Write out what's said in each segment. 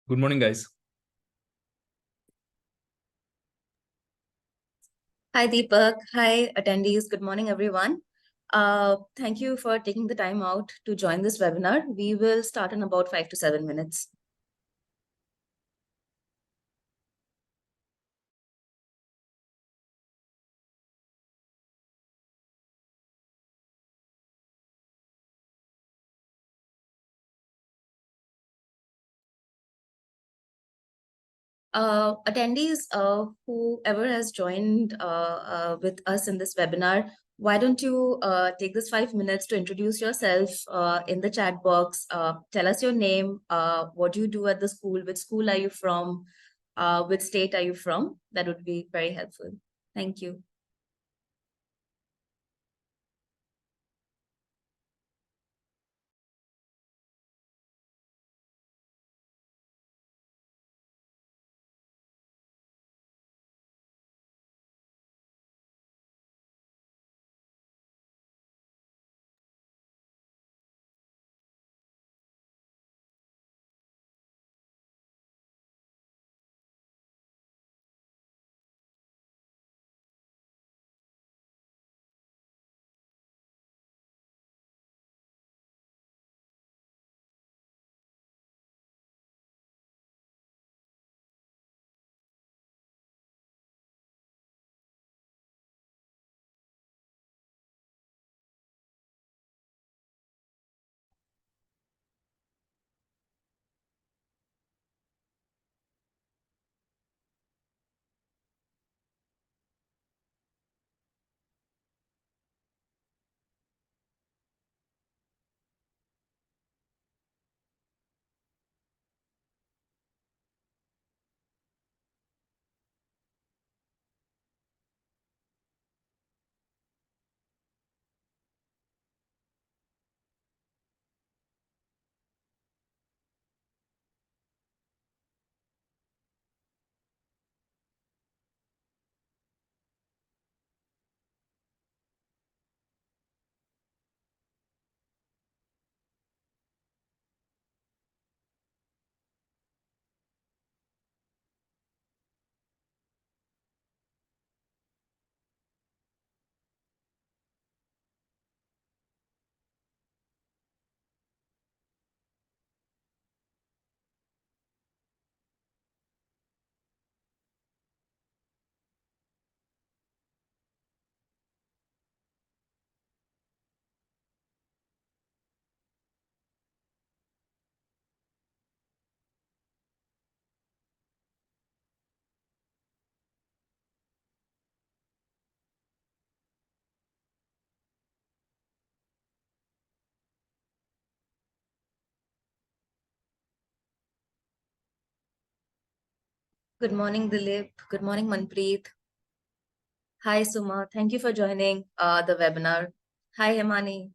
Good morning, guys. Hi, Deepak. Hi, attendees. Good morning, everyone. Thank you for taking the time out to join this webinar. We will start in about 5 to 7 minutes. Attendees, whoever has joined with us in this webinar, why don't you take this 5 minutes to introduce yourself in the chat box. Tell us your name, what do you do at the school, which school are you from, which state are you from? That would be very helpful. Thank you. Good morning, Dilip. Good morning, Manpreet. Hi, Suma. Thank you for joining the webinar. Hi, Hemani.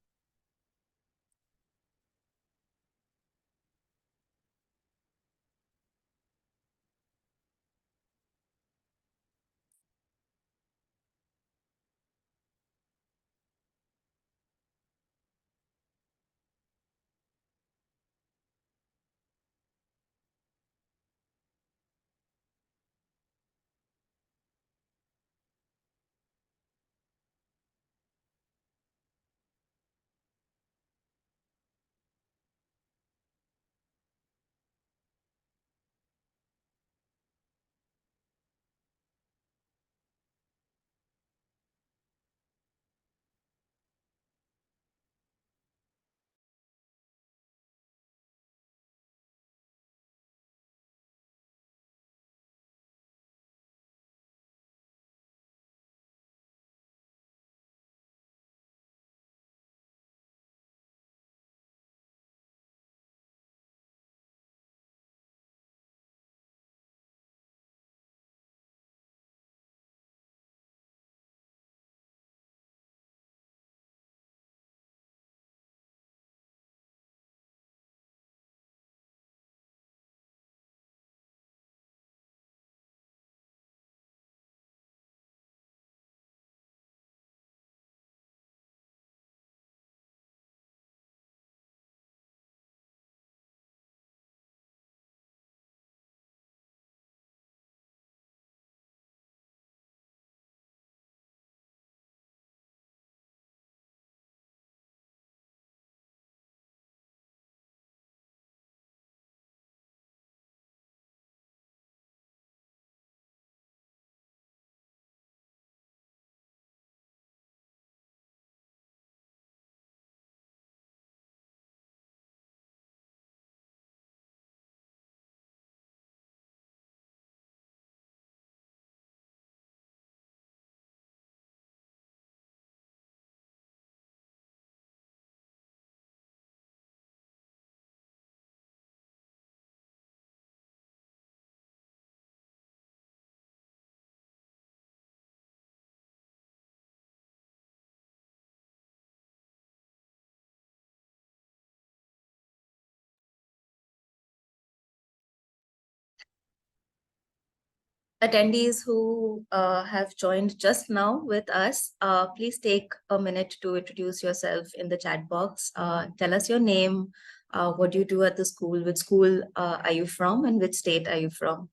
Attendees who have joined just now with us, please take a minute to introduce yourself in the chat box. Tell us your name, what do you do at the school, which school are you from, and which state are you from?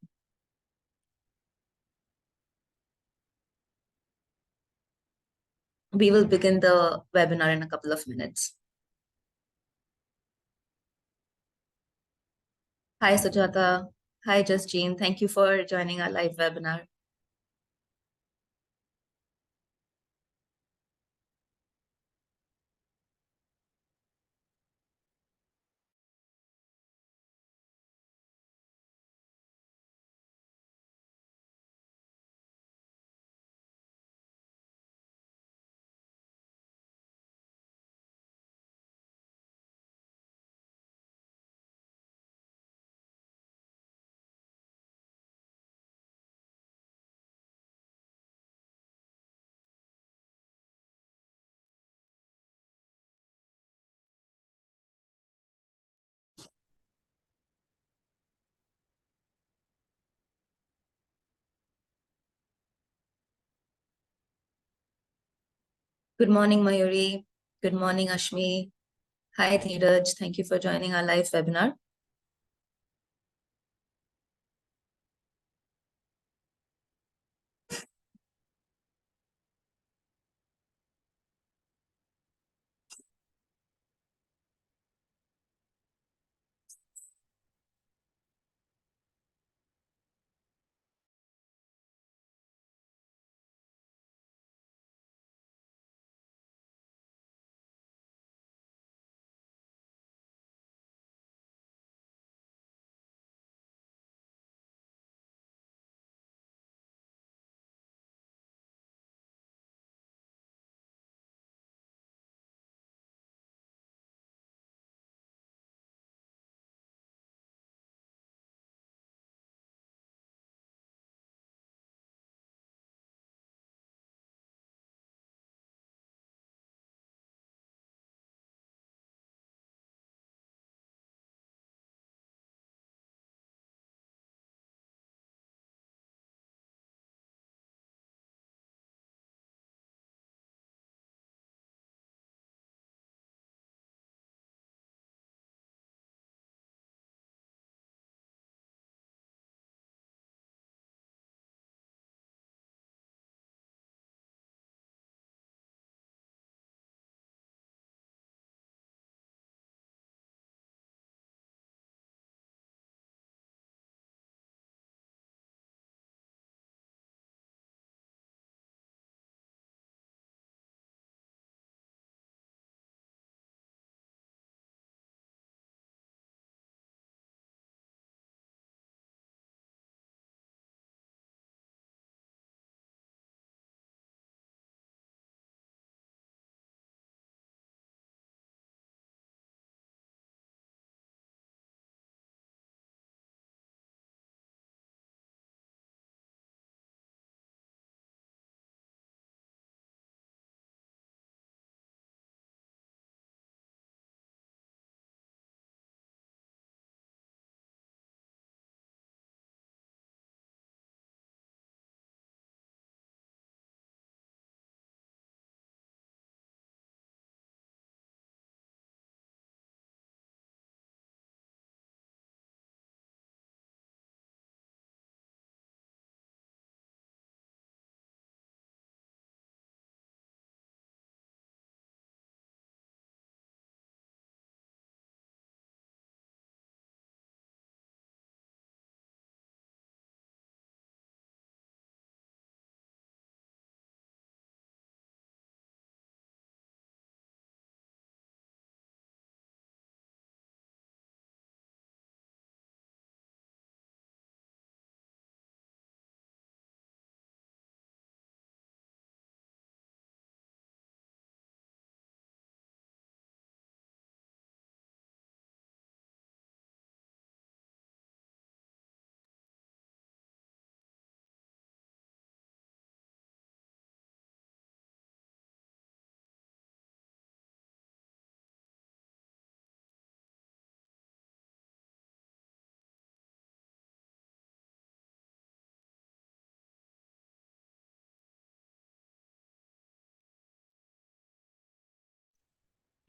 We will begin the webinar in a couple of minutes. Hi, Sujata. Hi, Justine. Thank you for joining our live webinar. Good morning, Mayuri. Good morning, Ashmi. Hi, Dheeraj. Thank you for joining our live webinar.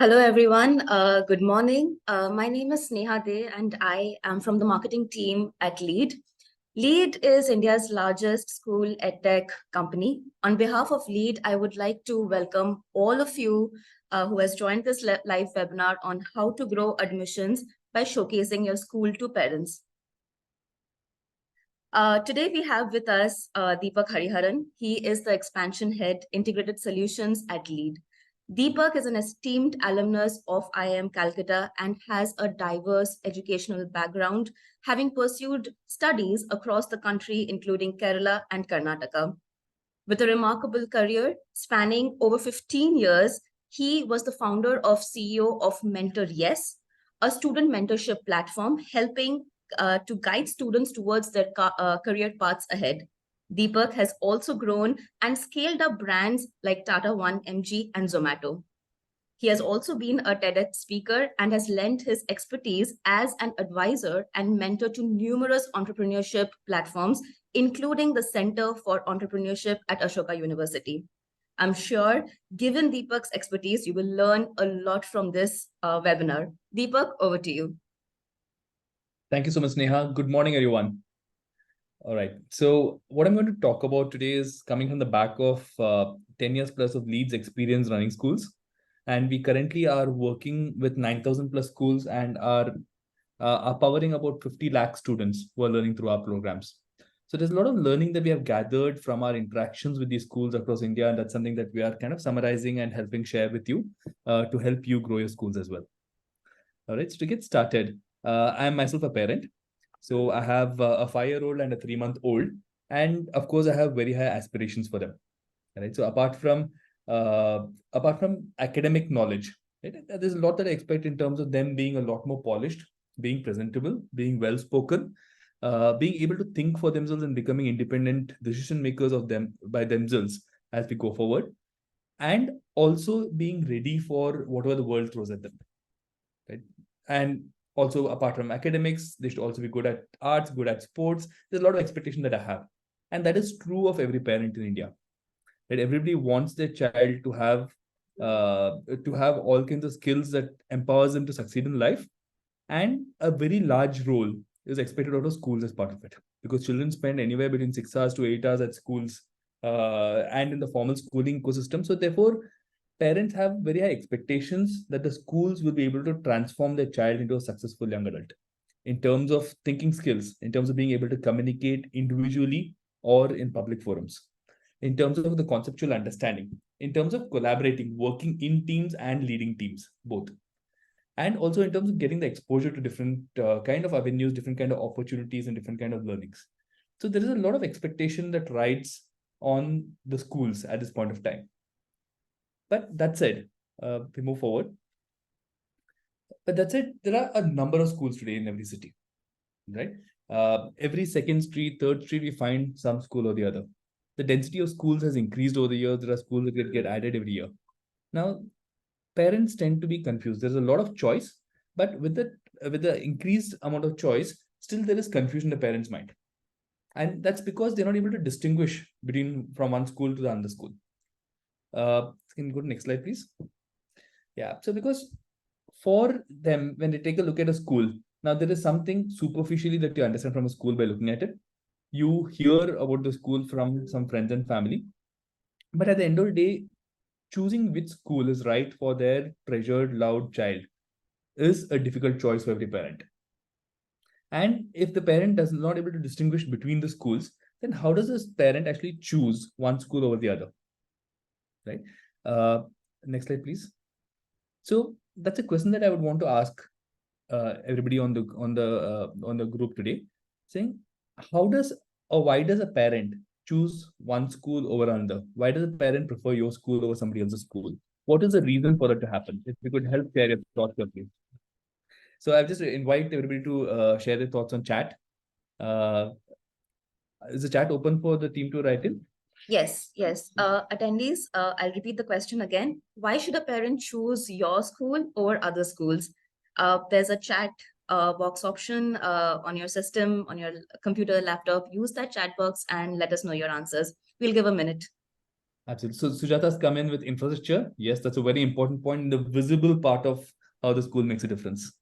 Hello, everyone. Good morning. My name is Sneha De, and I am from the marketing team at Lead. Lead is India's largest school edtech company. On behalf of Lead, I would like to welcome all of you who has joined this live webinar on how to grow admissions by showcasing your school to parents. Today we have with us Deepak Hariharan. He is the expansion head, integrated solutions at Lead. Deepak is an esteemed alumnus of IIM Calcutta and has a diverse educational background, having pursued studies across the country, including Kerala and Karnataka. With a remarkable career spanning over 15 years, he was the founder of CEO of Mentor Yes, a student mentorship platform helping to guide students towards their career paths ahead. Deepak has also grown and scaled up brands like Tata One, MG, and Zomato. He has also been a TEDx speaker and has lent his expertise as an advisor and mentor to numerous entrepreneurship platforms, including the Center for Entrepreneurship at Ashoka University. I'm sure, given Deepak's expertise, you will learn a lot from this webinar. Deepak, over to you. Thank you so much, Neha. Good morning, everyone. All right. So what I'm going to talk about today is coming from the back of 10 years plus of Leeds experience running schools. And we currently are working with 9,000 plus schools and are powering about 50 lakh students who are learning through our programs. So there's a lot of learning that we have gathered from our interactions with these schools across India. And that's something that we are kind of summarizing and helping share with you to help you grow your schools as well. All right. So to get started, I am myself a parent. So I have a 5-year-old and a 3-month-old, and of course I have very high aspirations for them. Right. So apart from academic knowledge, right, there's a lot that I expect in terms of them being a lot more polished, being presentable, being well spoken, being able to think for themselves and becoming independent decision makers of them by themselves as we go forward, and also being ready for whatever the world throws at them. Right. And also, apart from academics, they should also be good at arts, good at sports. There's a lot of expectation that I have, and that is true of every parent in India. That everybody wants their child to have all kinds of skills that empowers them to succeed in life, and a very large role is expected out of schools as part of it, because children spend anywhere between 6 hours to 8 hours at schools and in the formal schooling ecosystem. So therefore, parents have very high expectations that the schools will be able to transform their child into a successful young adult in terms of thinking skills, in terms of being able to communicate individually or in public forums, in terms of the conceptual understanding, in terms of collaborating, working in teams and leading teams, both. And also in terms of getting the exposure to different kind of avenues, different kind of opportunities, and different kind of learnings. So there is a lot of expectation that rides on the schools at this point of time. But that said, we move forward. But that said, there are a number of schools today in every city, right? Every second street, third street, we find some school or the other. The density of schools has increased over the years. There are schools that get added every year. Now, parents tend to be confused. There's a lot of choice, but with the increased amount of choice, still there is confusion in the parents' mind. And that's because they're not able to distinguish between from one school to the other school. Can you go to next slide, please? Yeah. So because for them, when they take a look at a school, now there is something superficially that you understand from a school by looking at it. You hear about the school from some friends and family. But at the end of the day, choosing which school is right for their treasured, loved child is a difficult choice for every parent. And if the parent does not able to distinguish between the schools, then how does this parent actually choose one school over the other? Right. Next slide, please. So that's a question that I would want to ask everybody on the group today, saying how does or why does a parent choose one school over another? Why does a parent prefer your school over somebody else's school? What is the reason for that to happen? If you could help share your thoughts here, please. So I've just invite everybody to share their thoughts on chat. Uh, is the chat open for the team to write in? Yes, yes. Attendees, I'll repeat the question again. Why should a parent choose your school over other schools? There's a chat box option on your system, on your computer, laptop. Use that chat box and let us know your answers. We'll give a minute. Absolutely. So Sujata's come in with infrastructure. Yes, that's a very important point, the visible part of how the school makes a difference.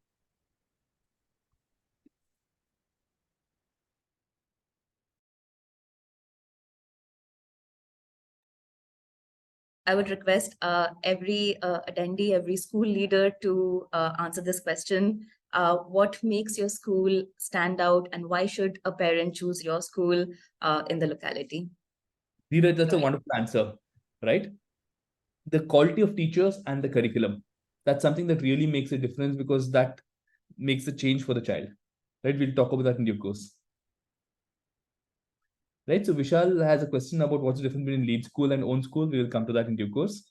I would request every attendee, every school leader to answer this question. What makes your school stand out, and why should a parent choose your school in the locality? Dheeraj, that's a wonderful answer, right? The quality of teachers and the curriculum. That's something that really makes a difference because that makes a change for the child, right? We'll talk about that in due course. Right, so Vishal has a question about what's the difference between lead school and own school. We will come to that in due course.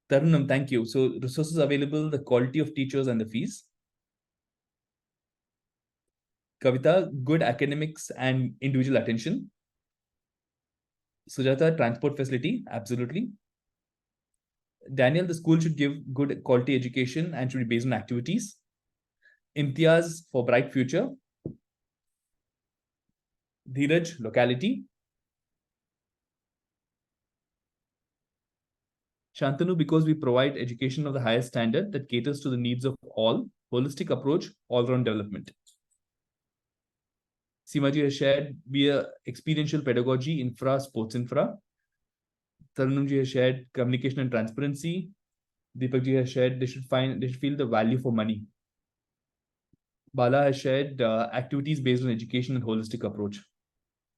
Tarunam, thank you. So resources available, the quality of teachers and the fees. Kavita, good academics and individual attention. Sujata, transport facility, absolutely. Daniel, the school should give good quality education and should be based on activities. Imtiaz, for bright future. Dheeraj, locality. Shantanu, because we provide education of the highest standard that caters to the needs of all, holistic approach, all-round development. Simaji has shared via experiential pedagogy, infra, sports infra. Tarunamji has shared communication and transparency. Deepakji has shared they should feel the value for money. Bala has shared activities based on education and holistic approach.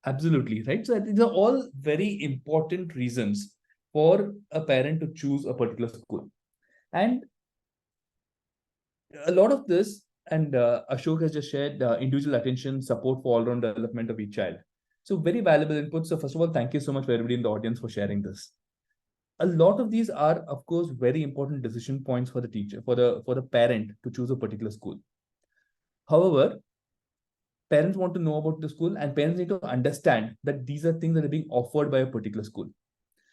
Absolutely, right? So these are all very important reasons for a parent to choose a particular school. And a lot of this, and Ashok has just shared individual attention, support for all-round development of each child. So very valuable input. So first of all, thank you so much for everybody in the audience for sharing this. A lot of these are, of course, very important decision points for the teacher, for the parent to choose a particular school. However, parents want to know about the school and parents need to understand that these are things that are being offered by a particular school.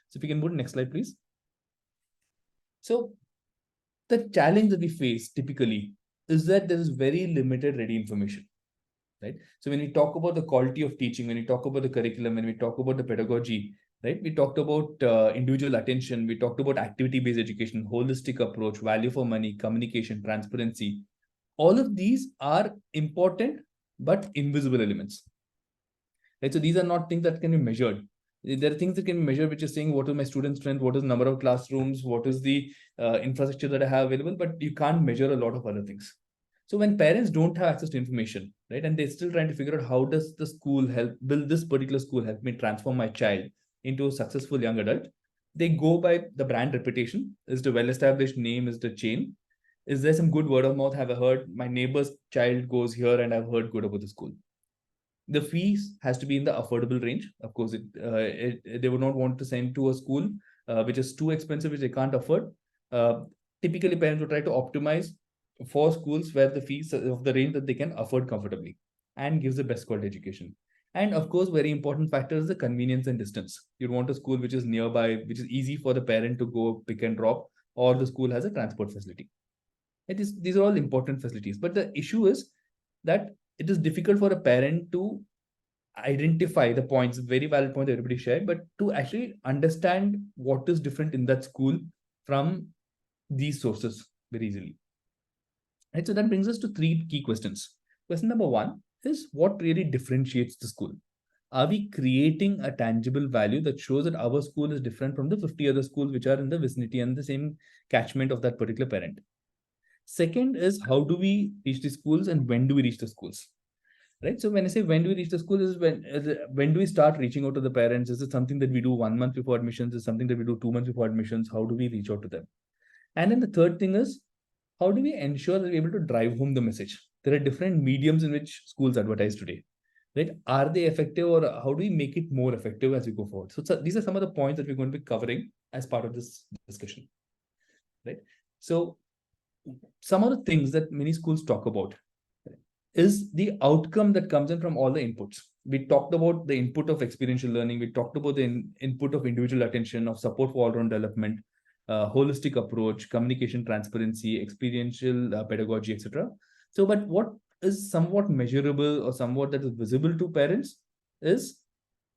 So if you can move to next slide, please. So the challenge that we face typically is that there is very limited ready information, right? So when we talk about the quality of teaching, when we talk about the curriculum, when we talk about the pedagogy, right? We talked about individual attention, we talked about activity-based education, holistic approach, value for money, communication, transparency. All of these are important but invisible elements, right? So these are not things that can be measured. There are things that can be measured, which is saying what is my student strength, what is the number of classrooms, what is the infrastructure that I have available, but you can't measure a lot of other things. So when parents don't have access to information, right, and they're still trying to figure out how does the school help, will this particular school help me transform my child into a successful young adult, they go by the brand reputation. Is the well-established name, is the chain? Is there some good word of mouth? Have I heard my neighbor's child goes here and I've heard good about the school? The fees has to be in the affordable range. Of course, they would not want to send to a school which is too expensive, which they can't afford. Uh, Typically, parents will try to optimize for schools where the fees of the range that they can afford comfortably and gives the best quality education. And of course, very important factor is the convenience and distance. You want a school which is nearby, which is easy for the parent to go pick and drop, or the school has a transport facility. These are all important facilities. But the issue is that it is difficult for a parent to identify the points, very valid point that everybody shared, but to actually understand what is different in that school from these sources very easily. Right, so that brings us to three key questions. Question number one is what really differentiates the school? Are we creating a tangible value that shows that our school is different from the 50 other schools which are in the vicinity and the same catchment of that particular parent? Second is how do we reach the schools and when do we reach the schools? Right. So when I say when do we reach the school is when do we start reaching out to the parents? Is it something that we do 1 month before admissions? Is it something that we do 2 months before admissions? How do we reach out to them? And then the third thing is how do we ensure that we're able to drive home the message? There are different mediums in which schools advertise today. Right? Are they effective or how do we make it more effective as we go forward? So these are some of the points that we're going to be covering as part of this discussion. Right. So some of the things that many schools talk about is the outcome that comes in from all the inputs. We talked about the input of experiential learning. We talked about the input of individual attention, of support for all-round development, holistic approach, communication, transparency, experiential pedagogy, etc. So, but what is somewhat measurable or somewhat that is visible to parents is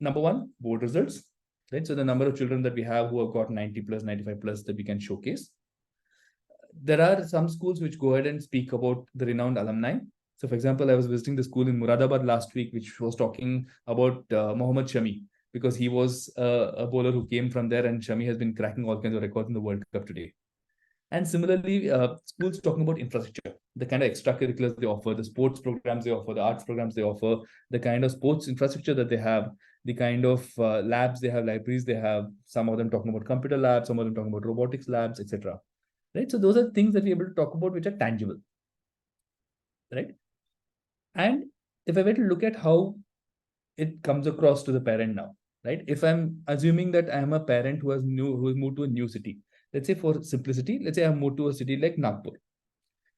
number one, board results, right? So the number of children that we have who have got 90 plus, 95 plus that we can showcase. There are some schools which go ahead and speak about the renowned alumni. So, for example, I was visiting the school in Muradabad last week, which was talking about Mohammad Shami, because he was a bowler who came from there, and Shami has been cracking all kinds of records in the World Cup today. And similarly, schools talking about infrastructure, the kind of extracurriculars they offer, the sports programs they offer, the arts programs they offer, the kind of sports infrastructure that they have, the kind of labs they have, libraries they have, some of them talking about computer labs, some of them talking about robotics labs, etc. Right? So those are things that we're able to talk about which are tangible. Right? And if I were to look at how it comes across to the parent now, right? If I'm assuming that I am a parent who has moved to a new city, let's say for simplicity, let's say I've moved to a city like Nagpur.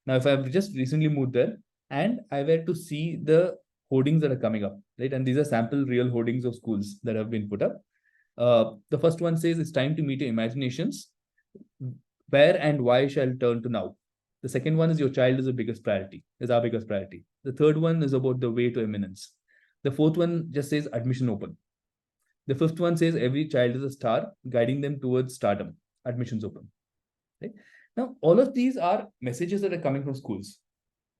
Now, if I've just recently moved there and I were to see the hoardings that are coming up, right? And these are sample real hoardings of schools that have been put up. The first one says it's time to meet your imaginations. Where and why shall turn to now? The second one is your child is the biggest priority, is our biggest priority. The third one is about the way to eminence. The fourth one just says admission open. The fifth one says every child is a star, guiding them towards stardom. Admissions open. Right? Now, all of these are messages that are coming from schools.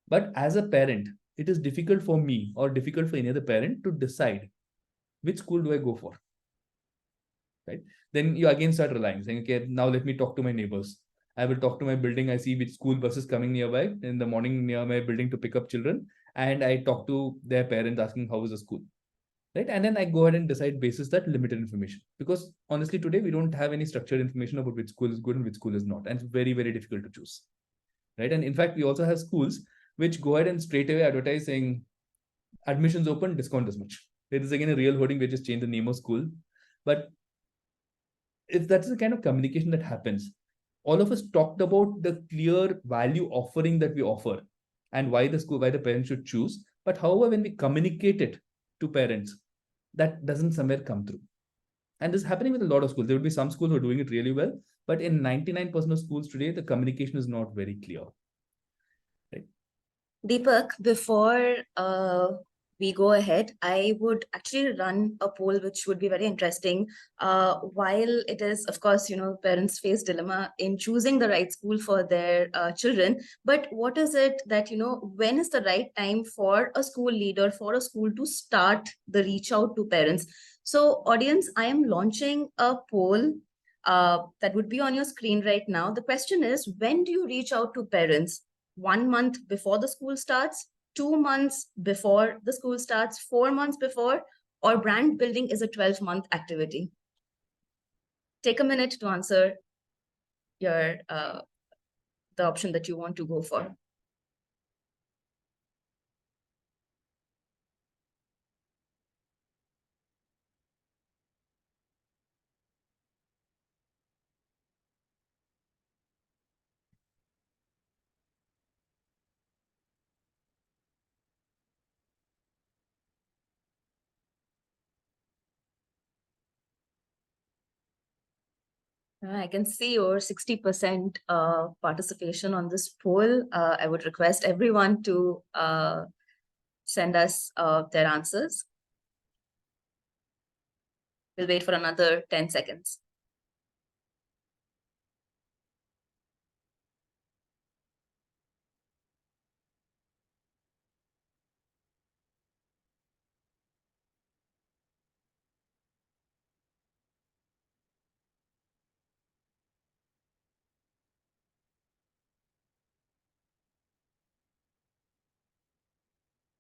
But as a parent, it is difficult for me or difficult for any other parent to decide which school do I go for. Right? Then you again start relying, saying, okay, now let me talk to my neighbors. I will talk to my building. I see which school buses coming nearby in the morning near my building to pick up children. And I talk to their parents asking how is the school. Right? And then I go ahead and decide basis that limited information. Because honestly, today we don't have any structured information about which school is good and which school is not. And it's very, very difficult to choose. Right? And in fact, we also have schools which go ahead and straight away advertise saying admissions open, discount this much. It is again a real hoarding, we just change the name of school. But if that's the kind of communication that happens, all of us talked about the clear value offering that we offer and why the school, why the parents should choose. But however, when we communicate it to parents, that doesn't somewhere come through. And this is happening with a lot of schools. There will be some schools who are doing it really well, but in 99% of schools today, the communication is not very clear. Right? Deepak, before we go ahead, I would actually run a poll which would be very interesting. While it is, of course, parents face dilemma in choosing the right school for their children, but what is it that, when is the right time for a school leader, for a school to start the reach out to parents? So audience, I am launching a poll that would be on your screen right now. The question is, when do you reach out to parents? 1 month before the school starts, 2 months before the school starts, 4 months before, or brand building is a 12-month activity? Take a minute to answer your the option that you want to go for. I can see your 60% participation on this poll. I would request everyone to send us their answers. We'll wait for another 10 seconds.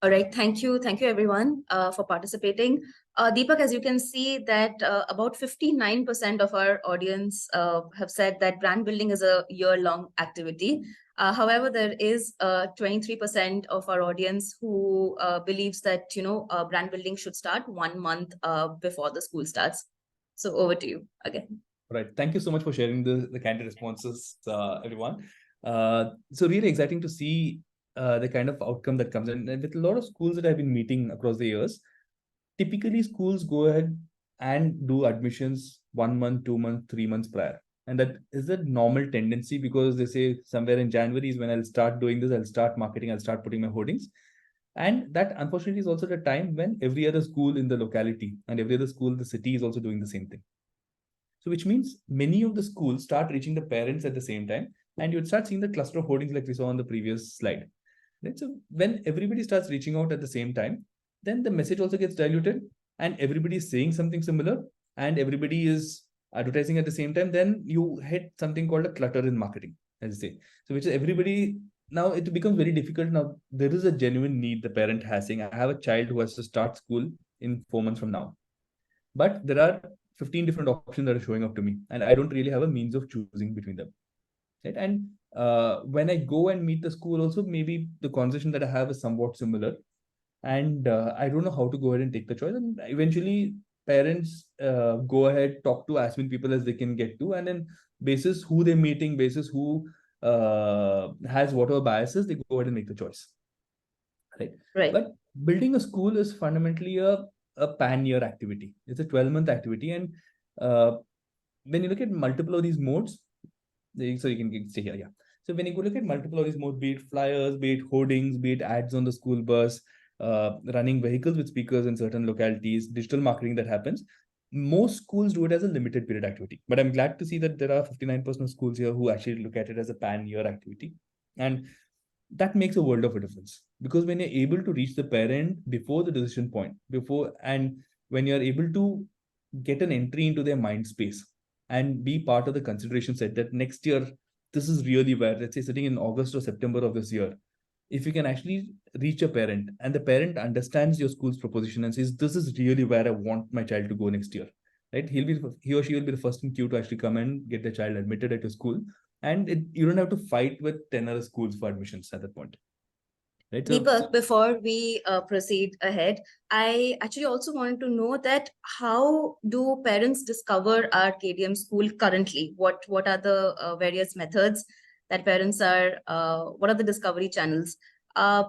All right, thank you everyone for participating. Deepak, as you can see that about 59% of our audience have said that brand building is a year-long activity. However, there is 23% of our audience who believes that brand building should start 1 month before the school starts. So over to you again. Right. Thank you so much for sharing the candid responses, everyone. So really exciting to see the kind of outcome that comes in. And with a lot of schools that I've been meeting across the years, typically schools go ahead and do admissions 1 month, 2 months, 3 months prior. And that is a normal tendency because they say somewhere in January is when I'll start doing this, I'll start marketing, I'll start putting my hoardings. And that unfortunately is also the time when every other school in the locality and every other school in the city is also doing the same thing. So which means many of the schools start reaching the parents at the same time, and you'd start seeing the cluster of hoardings like we saw on the previous slide. Right? So when everybody starts reaching out at the same time, then the message also gets diluted, and everybody is saying something similar, and everybody is advertising at the same time. Then you hit something called a clutter in marketing, as I say. So which is everybody now it becomes very difficult. Now there is a genuine need the parent has saying, I have a child who has to start school in 4 months from now, but there are 15 different options that are showing up to me, and I don't really have a means of choosing between them. Right? And when I go and meet the school, also maybe the conversation that I have is somewhat similar, and I don't know how to go ahead and take the choice. And eventually, parents go ahead, talk to as many people as they can get to, and then basis who they're meeting, basis who has whatever biases, they go ahead and make the choice. Right. Right. But building a school is fundamentally a pan-year activity. It's a 12-month activity. And when you look at multiple of these modes, so you can stay here, yeah. So when you go look at multiple of these modes, be it flyers, be it hoardings, be it ads on the school bus, running vehicles with speakers in certain localities, digital marketing that happens, most schools do it as a limited period activity. But I'm glad to see that there are 59% of schools here who actually look at it as a pan-year activity. And that makes a world of a difference, because when you're able to reach the parent before the decision point, before, and when you're able to get an entry into their mind space and be part of the consideration set that next year, this is really where, let's say, sitting in August or September of this year, if you can actually reach a parent and the parent understands your school's proposition and says, this is really where I want my child to go next year, right? He or she will be the first in queue to actually come and get the child admitted at your school. And you don't have to fight with 10 other schools for admissions at that point. Right? Deepak, before we proceed ahead, I actually also wanted to know that how do parents discover our KDM school currently? What are the various methods that parents are, what are the discovery channels?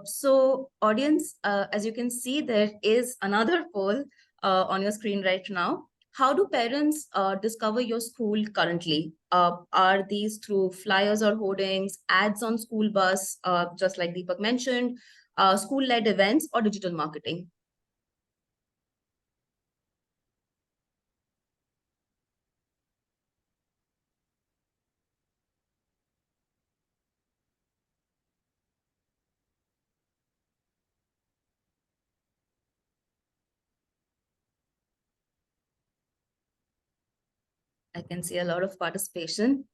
So audience, as you can see, there is another poll on your screen right now. How do parents discover your school currently? Are these through flyers or hoardings, ads on school bus, just like Deepak mentioned, school-led events, or digital marketing? I can see a lot of participation.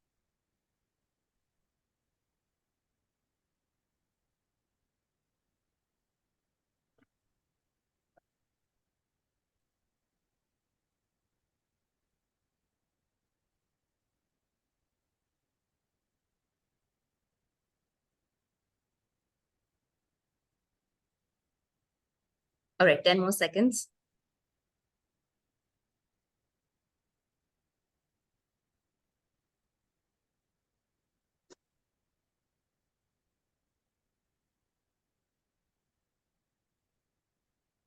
All right, 10 more seconds.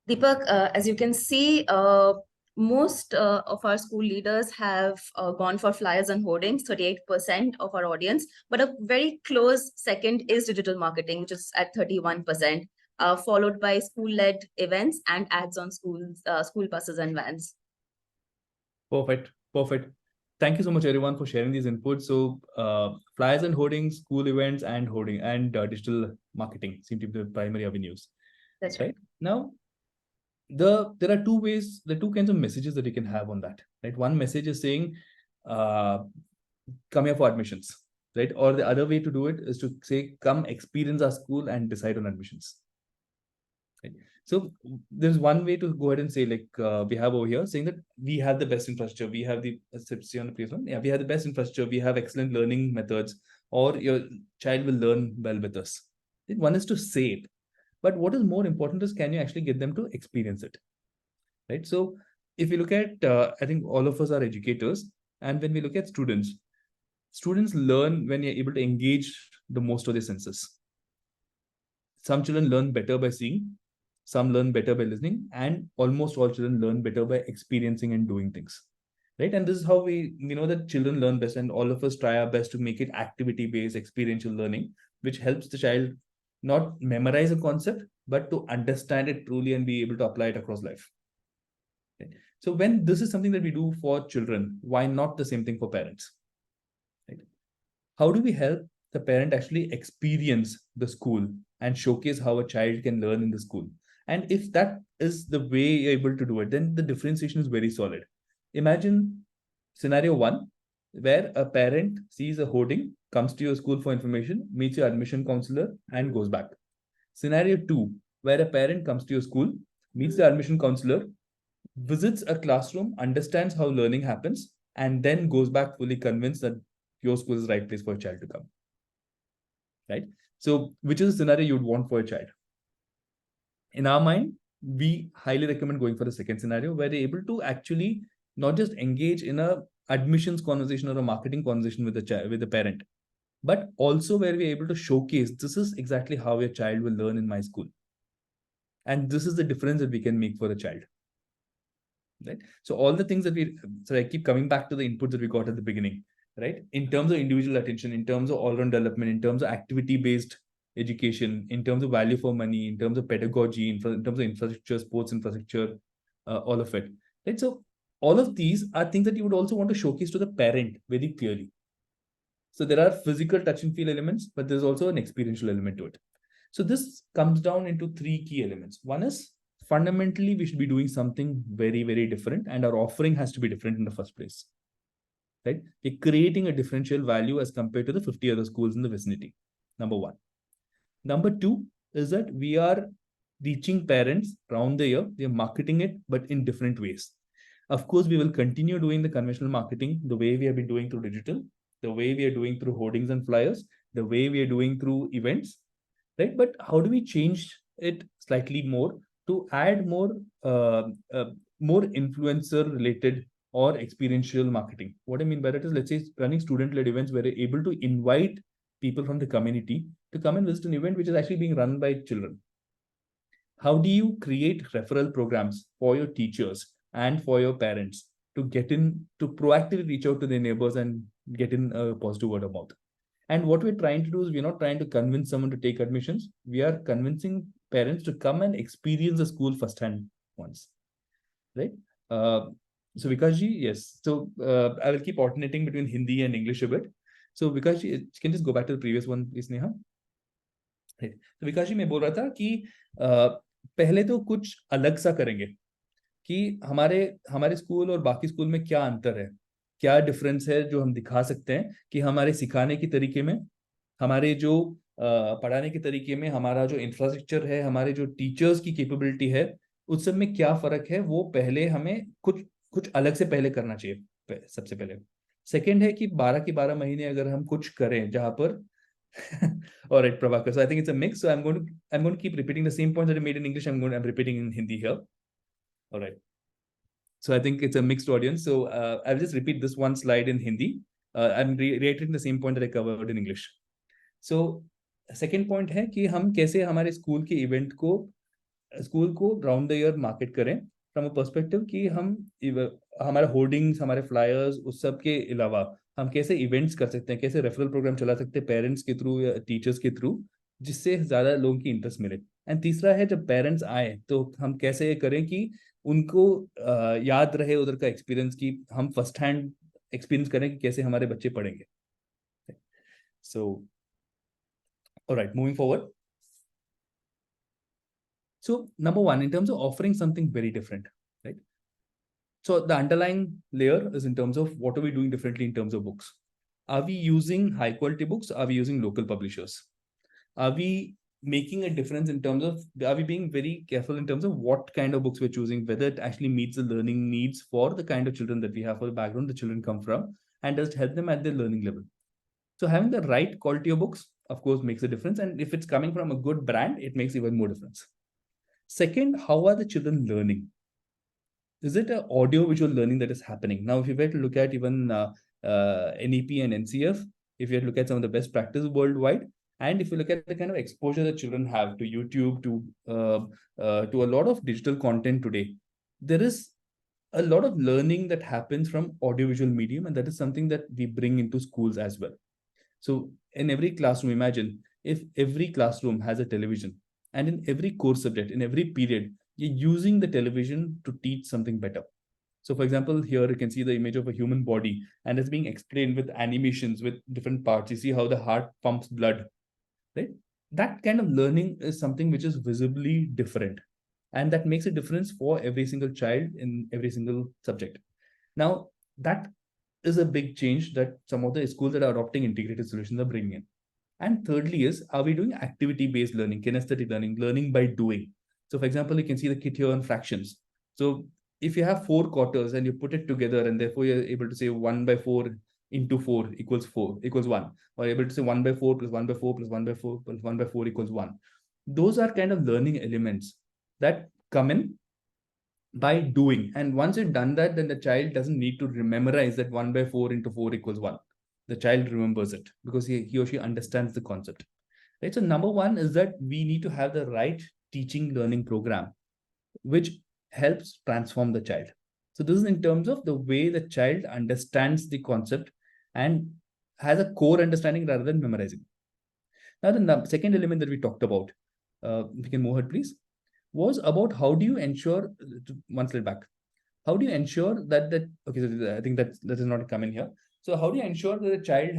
Deepak, as you can see, most of our school leaders have gone for flyers and hoardings, 38% of our audience, but a very close second is digital marketing, which is at 31%, followed by school-led events and ads on school buses and vans. Perfect. Perfect. Thank you so much, everyone, for sharing these inputs. So, flyers and hoardings, school events, and hoarding and digital marketing seem to be the primary avenues. That's right. Now, there are two kinds of messages that you can have on that. Right. One message is saying, come here for admissions. Right. Or the other way to do it is to say, come experience our school and decide on admissions. Right. So there's one way to go ahead and say, like we have over here, saying that we have the best infrastructure, we have the see on the previous one, yeah, we have the best infrastructure, we have excellent learning methods, or your child will learn well with us. One is to say it, but what is more important is can you actually get them to experience it, right? So if you look at, I think all of us are educators, and when we look at students, students learn when you're able to engage the most of their senses. Some children learn better by seeing, some learn better by listening, and almost all children learn better by experiencing and doing things. Right. And this is how we know that children learn best, and all of us try our best to make it activity based, experiential learning, which helps the child not memorize a concept, but to understand it truly and be able to apply it across life. Right? So when this is something that we do for children, why not the same thing for parents? Right? How do we help the parent actually experience the school and showcase how a child can learn in the school? And if that is the way you're able to do it, then the differentiation is very solid. Imagine scenario one, where a parent sees a hoarding, comes to your school for information, meets your admission counselor, and goes back. Scenario two, where a parent comes to your school, meets the admission counselor, visits a classroom, understands how learning happens, and then goes back fully convinced that your school is the right place for a child to come. Right? So, which is a scenario you'd want for a child? In our mind, we highly recommend going for the second scenario where they're able to actually not just engage in a admissions conversation or a marketing conversation with the child, with the parent, but also where we're able to showcase this is exactly how your child will learn in my school. And this is the difference that we can make for the child. Right? So all the things that so I keep coming back to the inputs that we got at the beginning, right? In terms of individual attention, in terms of all-round development, in terms of activity-based education, in terms of value for money, in terms of pedagogy, in terms of infrastructure, sports infrastructure, all of it. Right? So all of these are things that you would also want to showcase to the parent very clearly. So there are physical touch and feel elements, but there's also an experiential element to it. So this comes down into three key elements. One is fundamentally we should be doing something very, very different, and our offering has to be different in the first place. Right? We're creating a differential value as compared to the 50 other schools in the vicinity. Number one. Number two is that we are reaching parents around the year. We are marketing it, but in different ways. Of course, we will continue doing the conventional marketing the way we have been doing through digital, the way we are doing through hoardings and flyers, the way we are doing through events, right? But how do we change it slightly more to add more more influencer related or experiential marketing? What I mean by that is, let's say, running student-led events where you're able to invite people from the community to come and visit an event which is actually being run by children. How do you create referral programs for your teachers and for your parents to get in, to proactively reach out to their neighbors and get in a positive word of mouth? And what we're trying to do is we're not trying to convince someone to take admissions. We are convincing parents to come and experience the school firsthand once, right? So Vikashji, yes. So I will keep alternating between Hindi and English a bit. So Vikashji, can just go back to the previous one, please, Neha? Right. तो विकास जी मैं बोल रहा था कि पहले तो कुछ अलग सा करेंगे कि हमारे हमारे स्कूल और बाकी स्कूल में क्या अंतर है, क्या डिफरेंस है जो हम दिखा सकते हैं कि हमारे सिखाने के तरीके में, हमारे जो पढ़ाने के तरीके में, हमारा जो इंफ्रास्ट्रक्चर है, हमारे जो टीचर्स की कैपेबिलिटी है, उस सब में क्या फर्क है, वो पहले हमें कुछ कुछ अलग से पहले करना चाहिए सबसे पहले. सेकेंड है कि 12 के 12 महीने अगर हम कुछ करें जहां पर all right, Prabhakar. So I think it's a mix. So I'm going to keep repeating the same points that I made in English. I'm repeating in Hindi here. All right. So I think it's a mixed audience. So I'll just repeat this one slide in Hindi. I'm reiterating the same point that I covered in English. So second point है कि हम कैसे हमारे school के event को round the year market करें from a perspective कि हम हमारे होर्डिंग्स, हमारे फ्लायर्स, उस सब के अलावा हम कैसे इवेंट्स कर सकते हैं, कैसे रेफरल प्रोग्राम चला सकते हैं पेरेंट्स के थ्रू या टीचर्स के थ्रू, जिससे ज्यादा लोगों की इंटरेस्ट मिले. एंड तीसरा है जब पेरेंट्स आए तो हम कैसे करें कि उनको याद रहे उधर का एक्सपीरियंस, की हम फर्स्ट हैंड एक्सपीरियंस करें कि कैसे हमारे बच्चे पढ़ेंगे. So alright, moving forward. So number one, in terms of offering something very different, right? So the underlying layer is in terms of what are we doing differently in terms of books. Are we using high quality books? Are we using local publishers? Are we making a difference in terms of, are we being very careful in terms of what kind of books we're choosing, whether it actually meets the learning needs for the kind of children that we have, for the background the children come from, and does it help them at their learning level? So having the right quality of books, of course, makes a difference. And if it's coming from a good brand, it makes even more difference. Second, how are the children learning? Is it an audio-visual learning that is happening? Now, if you were to look at even NEP and NCF, if you were to look at some of the best practice worldwide, and if you look at the kind of exposure that children have to YouTube, to a lot of digital content today, there is a lot of learning that happens from audiovisual medium, and that is something that we bring into schools as well. So in every classroom, imagine if every classroom has a television, and in every course subject, in every period, you're using the television to teach something better. So, for example, here you can see the image of a human body, and it's being explained with animations with different parts. You see how the heart pumps blood, right? That kind of learning is something which is visibly different, and that makes a difference for every single child in every single subject. Now, that is a big change that some of the schools that are adopting integrated solutions are bringing in. And thirdly is, are we doing activity-based learning, kinesthetic learning, learning by doing? So for example, you can see the kit here on fractions. So if you have 4 quarters and you put it together, and therefore you're able to say 1/4 into 4 equals 4 equals 1, or able to say 1/4 plus 1/4 plus 1/4 plus 1/4 equals 1. Those are kind of learning elements that come in by doing. And once you've done that, then the child doesn't need to memorize that 1/4 into 4 equals 1. The child remembers it because he or she understands the concept. Right. So number one is that we need to have the right teaching learning program, which helps transform the child. So this is in terms of the way the child understands the concept and has a core understanding rather than memorizing. Now, the second element that we talked about, we can move ahead, please, was about how do you ensure, one slide back, how do you ensure that okay, so I think that is not coming here. So how do you ensure that the child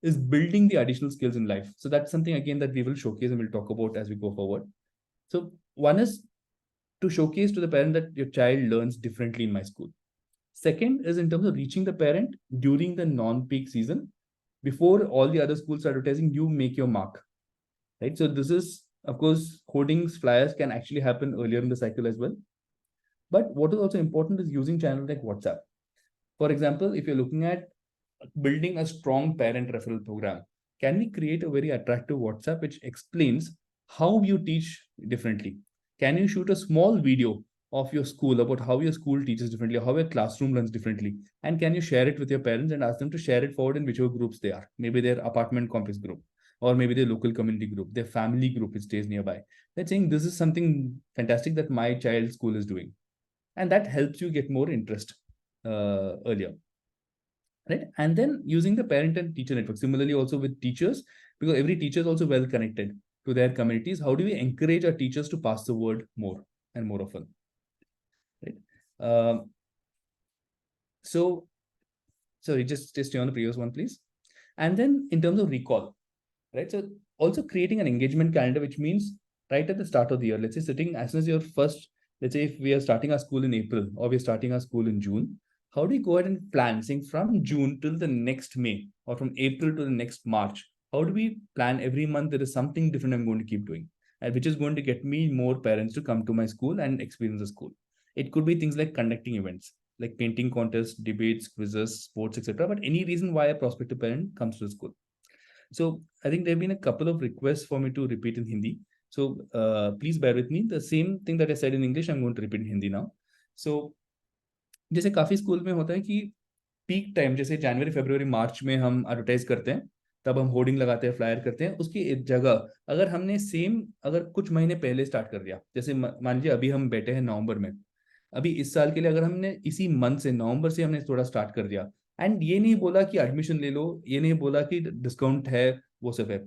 is building the additional skills in life? So that's something again that we will showcase and we'll talk about as we go forward. So one is to showcase to the parent that your child learns differently in my school. Second is in terms of reaching the parent during the non-peak season, before all the other schools are advertising, you make your mark, right? So this is, of course, hoardings, flyers can actually happen earlier in the cycle as well. But what is also important is using channels like WhatsApp. For example, if you're looking at building a strong parent referral program, can we create a very attractive WhatsApp which explains how you teach differently? Can you shoot a small video of your school about how your school teaches differently, how your classroom runs differently? And can you share it with your parents and ask them to share it forward in whichever groups they are? Maybe their apartment complex group, or maybe their local community group, their family group which stays nearby. They're saying this is something fantastic that my child's school is doing. And that helps you get more interest earlier, right? And then using the parent and teacher network, similarly also with teachers, because every teacher is also well connected to their communities. How do we encourage our teachers to pass the word more and more often, right? So sorry, just stay on the previous one, please. And then in terms of recall, right? So also creating an engagement calendar, which means right at the start of the year, let's say sitting as soon as your first, let's say if we are starting our school in April or we're starting our school in June, how do we go ahead and plan, saying from June till the next May or from April to the next March? How do we plan every month? There is something different I'm going to keep doing, and which is going to get me more parents to come to my school and experience the school. It could be things like conducting events, like painting contests, debates, quizzes, sports, etc. But any reason why a prospective parent comes to the school. So I think there have been a couple of requests for me to repeat in Hindi. So please bear with me. The same thing that I said in English, I'm going to repeat in Hindi now. So जैसे काफी school में होता है कि peak time जैसे जनवरी फरवरी मार्च में हम advertise करते हैं, तब हम होर्डिंग लगाते हैं, फ्लायर करते हैं, उसकी जगह अगर हमने सेम अगर कुछ महीने पहले स्टार्ट कर दिया, जैसे मान लीजिए अभी हम बैठे हैं नवंबर में, अभी इस साल के लिए अगर हमने इसी मंथ से नवंबर से हमने थोड़ा स्टार्ट कर दिया, एंड ये नहीं बोला कि एडमिशन ले लो, ये नहीं बोला कि डिस्काउंट है, वो सब है,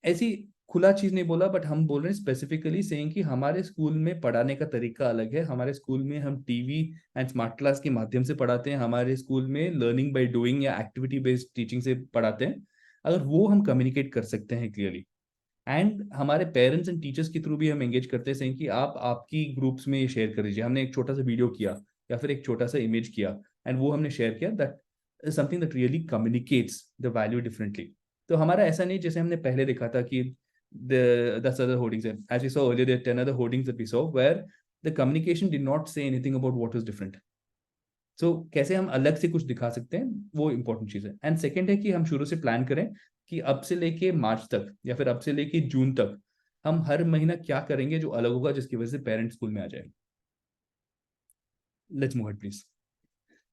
ऐसी खुला चीज नहीं बोला, बट हम बोल रहे हैं स्पेसिफिकली सेइंग कि हमारे स्कूल में पढ़ाने का तरीका अलग है, हमारे स्कूल में हम टीवी एंड स्मार्ट क्लास के माध्यम से पढ़ाते हैं, हमारे स्कूल में लर्निंग बाय डूइंग या एक्टिविटी बेस्ड टीचिंग से पढ़ाते हैं, अगर वो हम कम्युनिकेट कर सकते हैं क्लियरली, एंड हमारे पेरेंट्स एंड टीचर्स के थ्रू भी हम एंगेज करते हैं सेइंग कि आप आपकी ग्रुप्स में ये शेयर कर दीजिए, हमने एक छोटा सा वीडियो किया या फिर एक छोटा सा इमेज किया एंड वो हमने शेयर किया, that is something that really communicates the value differently. तो हमारा ऐसा नहीं जैसे हमने पहले देखा था कि that's other hoardings. As we saw earlier, there are 10 other hoardings that we saw where the communication did not say anything about what was different. So कैसे हम अलग से कुछ दिखा सकते हैं, वो इंपॉर्टेंट चीज है. एंड सेकेंड है कि हम शुरू से प्लान करें कि अब से लेके मार्च तक या फिर अब से लेके जून तक हम हर महीना क्या करेंगे जो अलग होगा, जिसकी वजह से पेरेंट्स स्कूल में आ जाए. Let's move it please.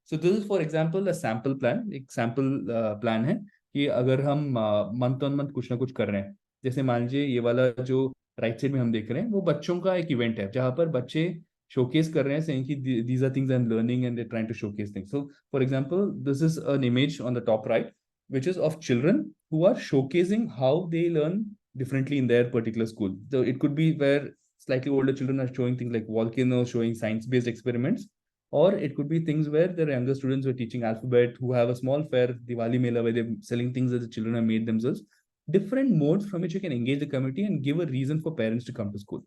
So this is for example a sample plan. एक सैंपल प्लान है कि अगर हम मंथ ऑन मंथ कुछ ना कुछ कर रहे हैं, जैसे मान लीजिए ये वाला जो राइट साइड में हम देख रहे हैं वो बच्चों का एक इवेंट है जहां पर बच्चे शोकेस कर रहे हैं, सेइंग कि these are things I am learning and they trying to showcase things. So for example this is an image on the top right which is of children who are showcasing how they learn differently in their particular school. So it could be where slightly older children are showing things like volcanoes, showing science-based experiments, or it could be things where their younger students were teaching alphabet, who have a small fair Diwali Mela where they're selling things that the children have made themselves. Different modes from which you can engage the community and give a reason for parents to come to school.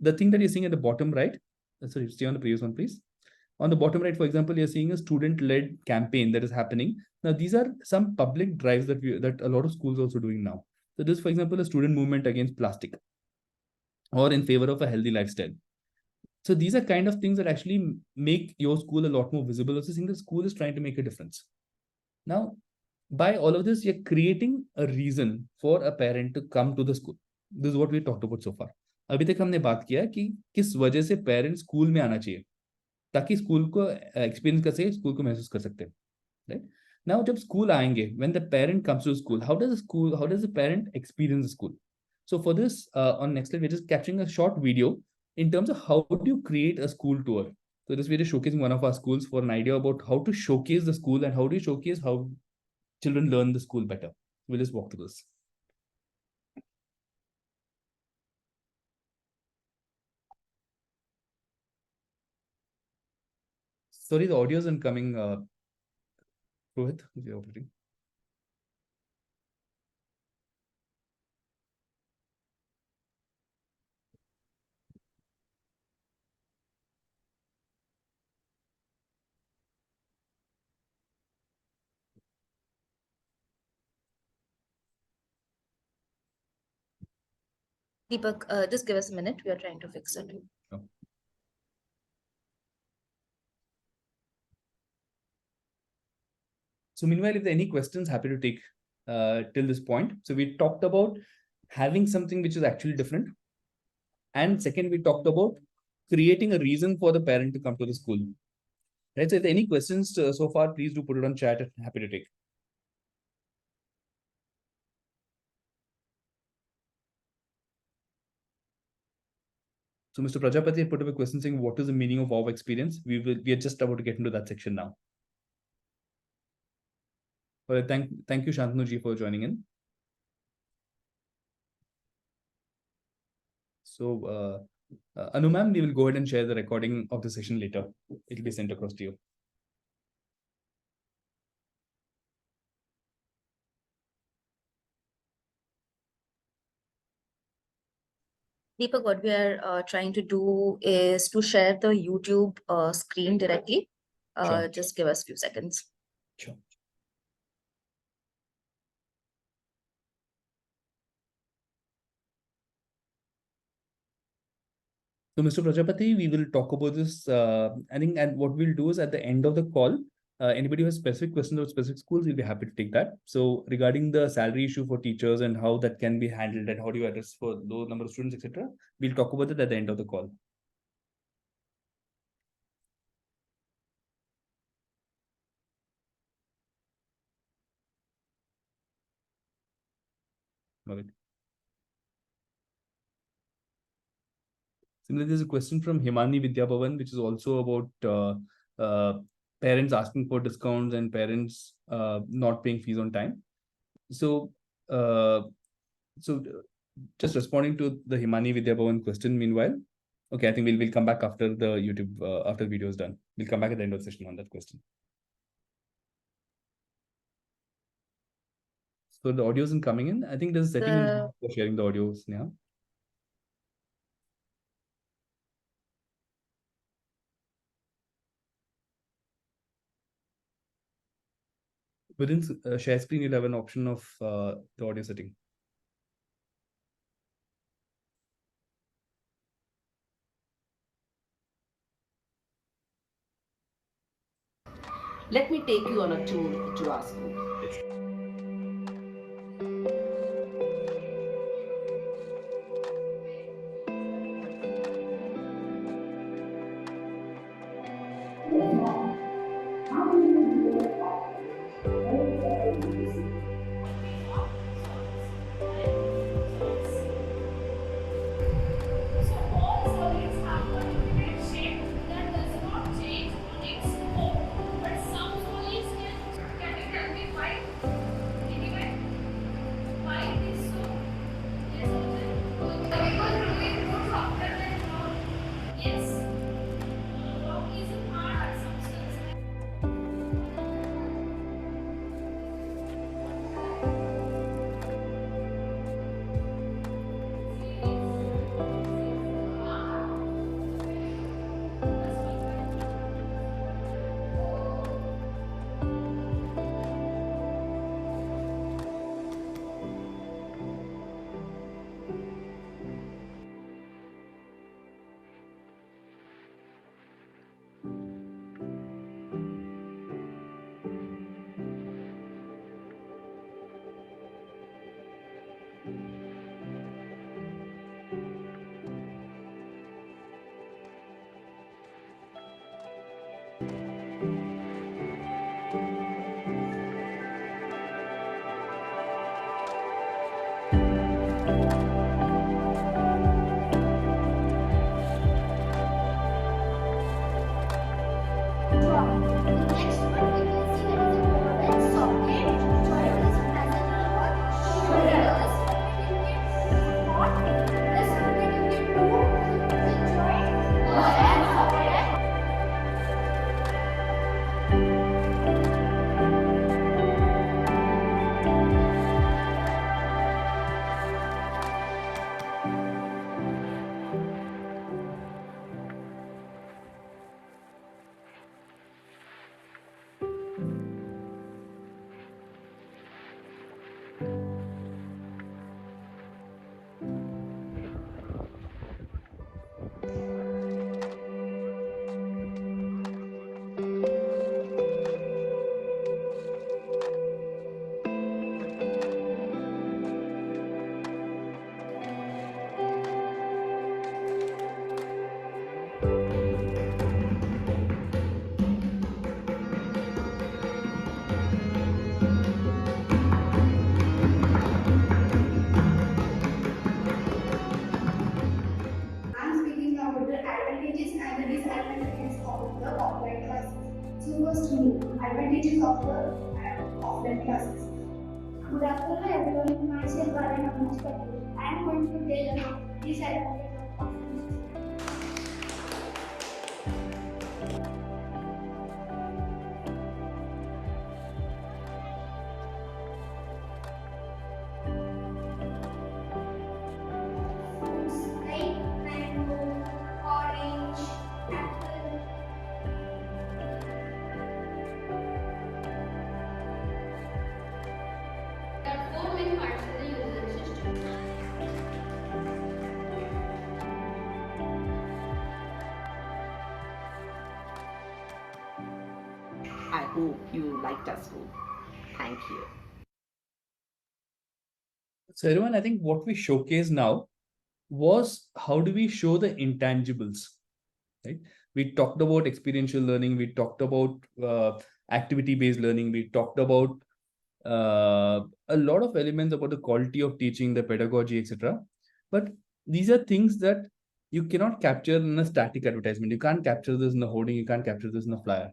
The thing that you're seeing at the bottom right, sorry, stay on the previous one, please. On the bottom right, for example, you're seeing a student-led campaign that is happening. Now, these are some public drives that a lot of schools are also doing now. So this, for example, a student movement against plastic or in favor of a healthy lifestyle. So these are kind of things that actually make your school a lot more visible. Also seeing the school is trying to make a difference. Now, by all of this, you're creating a reason for a parent to come to the school. This is what we talked about so far. अभी तक हमने बात किया कि किस वजह से parents school में आना चाहिए ताकि स्कूल को एक्सपीरियंस कर सके, स्कूल को महसूस कर सकते हैं, राइट? नाउ जब स्कूल आएंगे, when the parent comes to school, how does the parent experience school? So for this, on next slide, we're just capturing a short video in terms of how do you create a school tour. So this video is showcasing one of our schools for an idea about how to showcase the school and how do you showcase how children learn the school better. We'll just walk through this. Sorry, the audio isn't coming. Rohit, is the operating? Deepak, just give us a minute. We are trying to fix it. Oh. So meanwhile, if there are any questions, happy to take till this point. So we talked about having something which is actually different. And second, we talked about creating a reason for the parent to come to the school. Right. So if there are any questions so far, please do put it on chat. Happy to take. So Mr. Prajapati put up a question saying, what is the meaning of wow experience? We are just about to get into that section now. Well, thank you, Shantanu ji, for joining in. So, Anu ma'am, we will go ahead and share the recording of the session later. It will be sent across to you. Deepak, what we are trying to do is to share the YouTube screen directly. Sure. Just give us a few seconds. Sure. So, Mr. Prajapati, we will talk about this. I think, and what we'll do is at the end of the call, anybody who has specific questions about specific schools, we'll be happy to take that. So, regarding the salary issue for teachers and how that can be handled and how do you address for low number of students, etc., we'll talk about it at the end of the call. Okay. Similarly, there's a question from Himani Vidyabhavan, which is also about parents asking for discounts and parents not paying fees on time. So, just responding to the Himani Vidyabhavan question, meanwhile, okay, I think we'll come back after the YouTube, after the video is done. We'll come back at the end of the session on that question. So the audio isn't coming in. I think there's a setting for sharing the audios now. Within share screen, you'll have an option of the audio setting. Let me take you on a tour to our school. offline classes. So first me, I will teach software and offline classes. Good afternoon everyone, myself Varun Patel. I am going to tell about disadvantages of offline schooling. Fruits like mango, orange, apple. There are four main parts of the user system. I hope you liked our school. Thank you. So everyone, I think what we showcase now was how do we show the intangibles, right? We talked about experiential learning, we talked about activity-based learning, we talked about a lot of elements about the quality of teaching, the pedagogy, etc. But these are things that you cannot capture in a static advertisement. You can't capture this in a hoarding, you can't capture this in a flyer.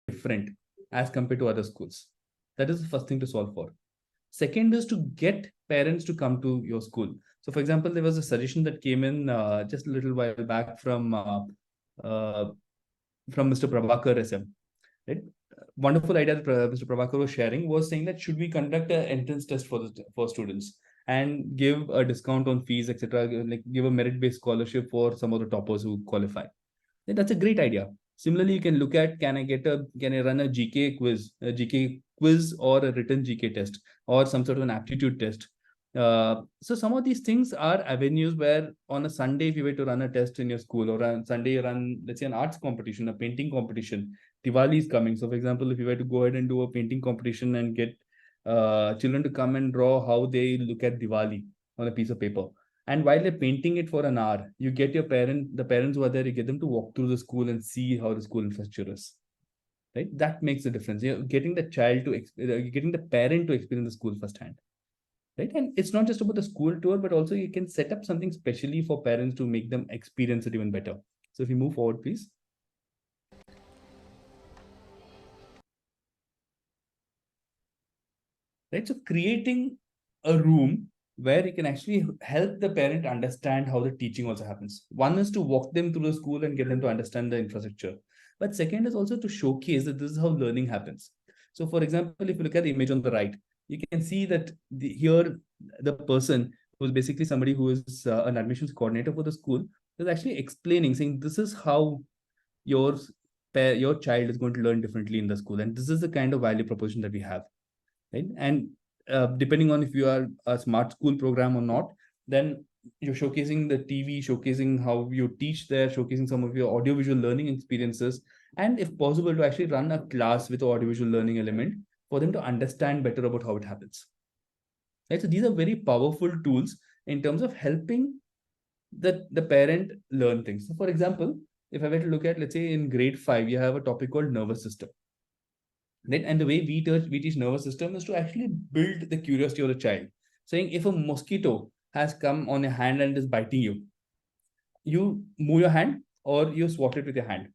Different as compared to other schools. That is the first thing to solve for. Second is to get parents to come to your school. So, for example, there was a suggestion that came in just a little while back uh, from Mr. Prabhakar SM. Right? Wonderful idea that Mr. Prabhakar was sharing was saying that should we conduct an entrance test for students and give a discount on fees, etc., like give a merit-based scholarship for some of the toppers who qualify. That's a great idea. Similarly, you can look at can I run a GK quiz or a written GK test or some sort of an aptitude test. So some of these things are avenues where on a Sunday, if you were to run a test in your school, or on Sunday you run, let's say, an arts competition, a painting competition. Diwali is coming. So for example, if you were to go ahead and do a painting competition and get children to come and draw how they look at Diwali on a piece of paper, and while they're painting it for an hour, you get the parents who are there, you get them to walk through the school and see how the school infrastructure is. Right? That makes a difference. You're getting the getting the parent to experience the school firsthand. Right? And it's not just about the school tour, but also you can set up something specially for parents to make them experience it even better. So if you move forward, please. Right? So creating a room where you can actually help the parent understand how the teaching also happens. One is to walk them through the school and get them to understand the infrastructure. But second is also to showcase that this is how learning happens. So for example, if you look at the image on the right, you can see that here the person who is basically somebody who is an admissions coordinator for the school is actually explaining, saying this is how your your child is going to learn differently in the school. And this is the kind of value proposition that we have. Right? And depending on if you are a smart school program or not, then you're showcasing the TV, showcasing how you teach there, showcasing some of your audiovisual learning experiences, and if possible, to actually run a class with audiovisual learning element for them to understand better about how it happens. Right? So these are very powerful tools in terms of helping the parent learn things. So for example, if I were to look at, let's say in grade 5, you have a topic called nervous system. Right? And the way we teach nervous system is to actually build the curiosity of the child. Saying if a mosquito has come on your hand and is biting you, you move your hand or you swat it with your hand,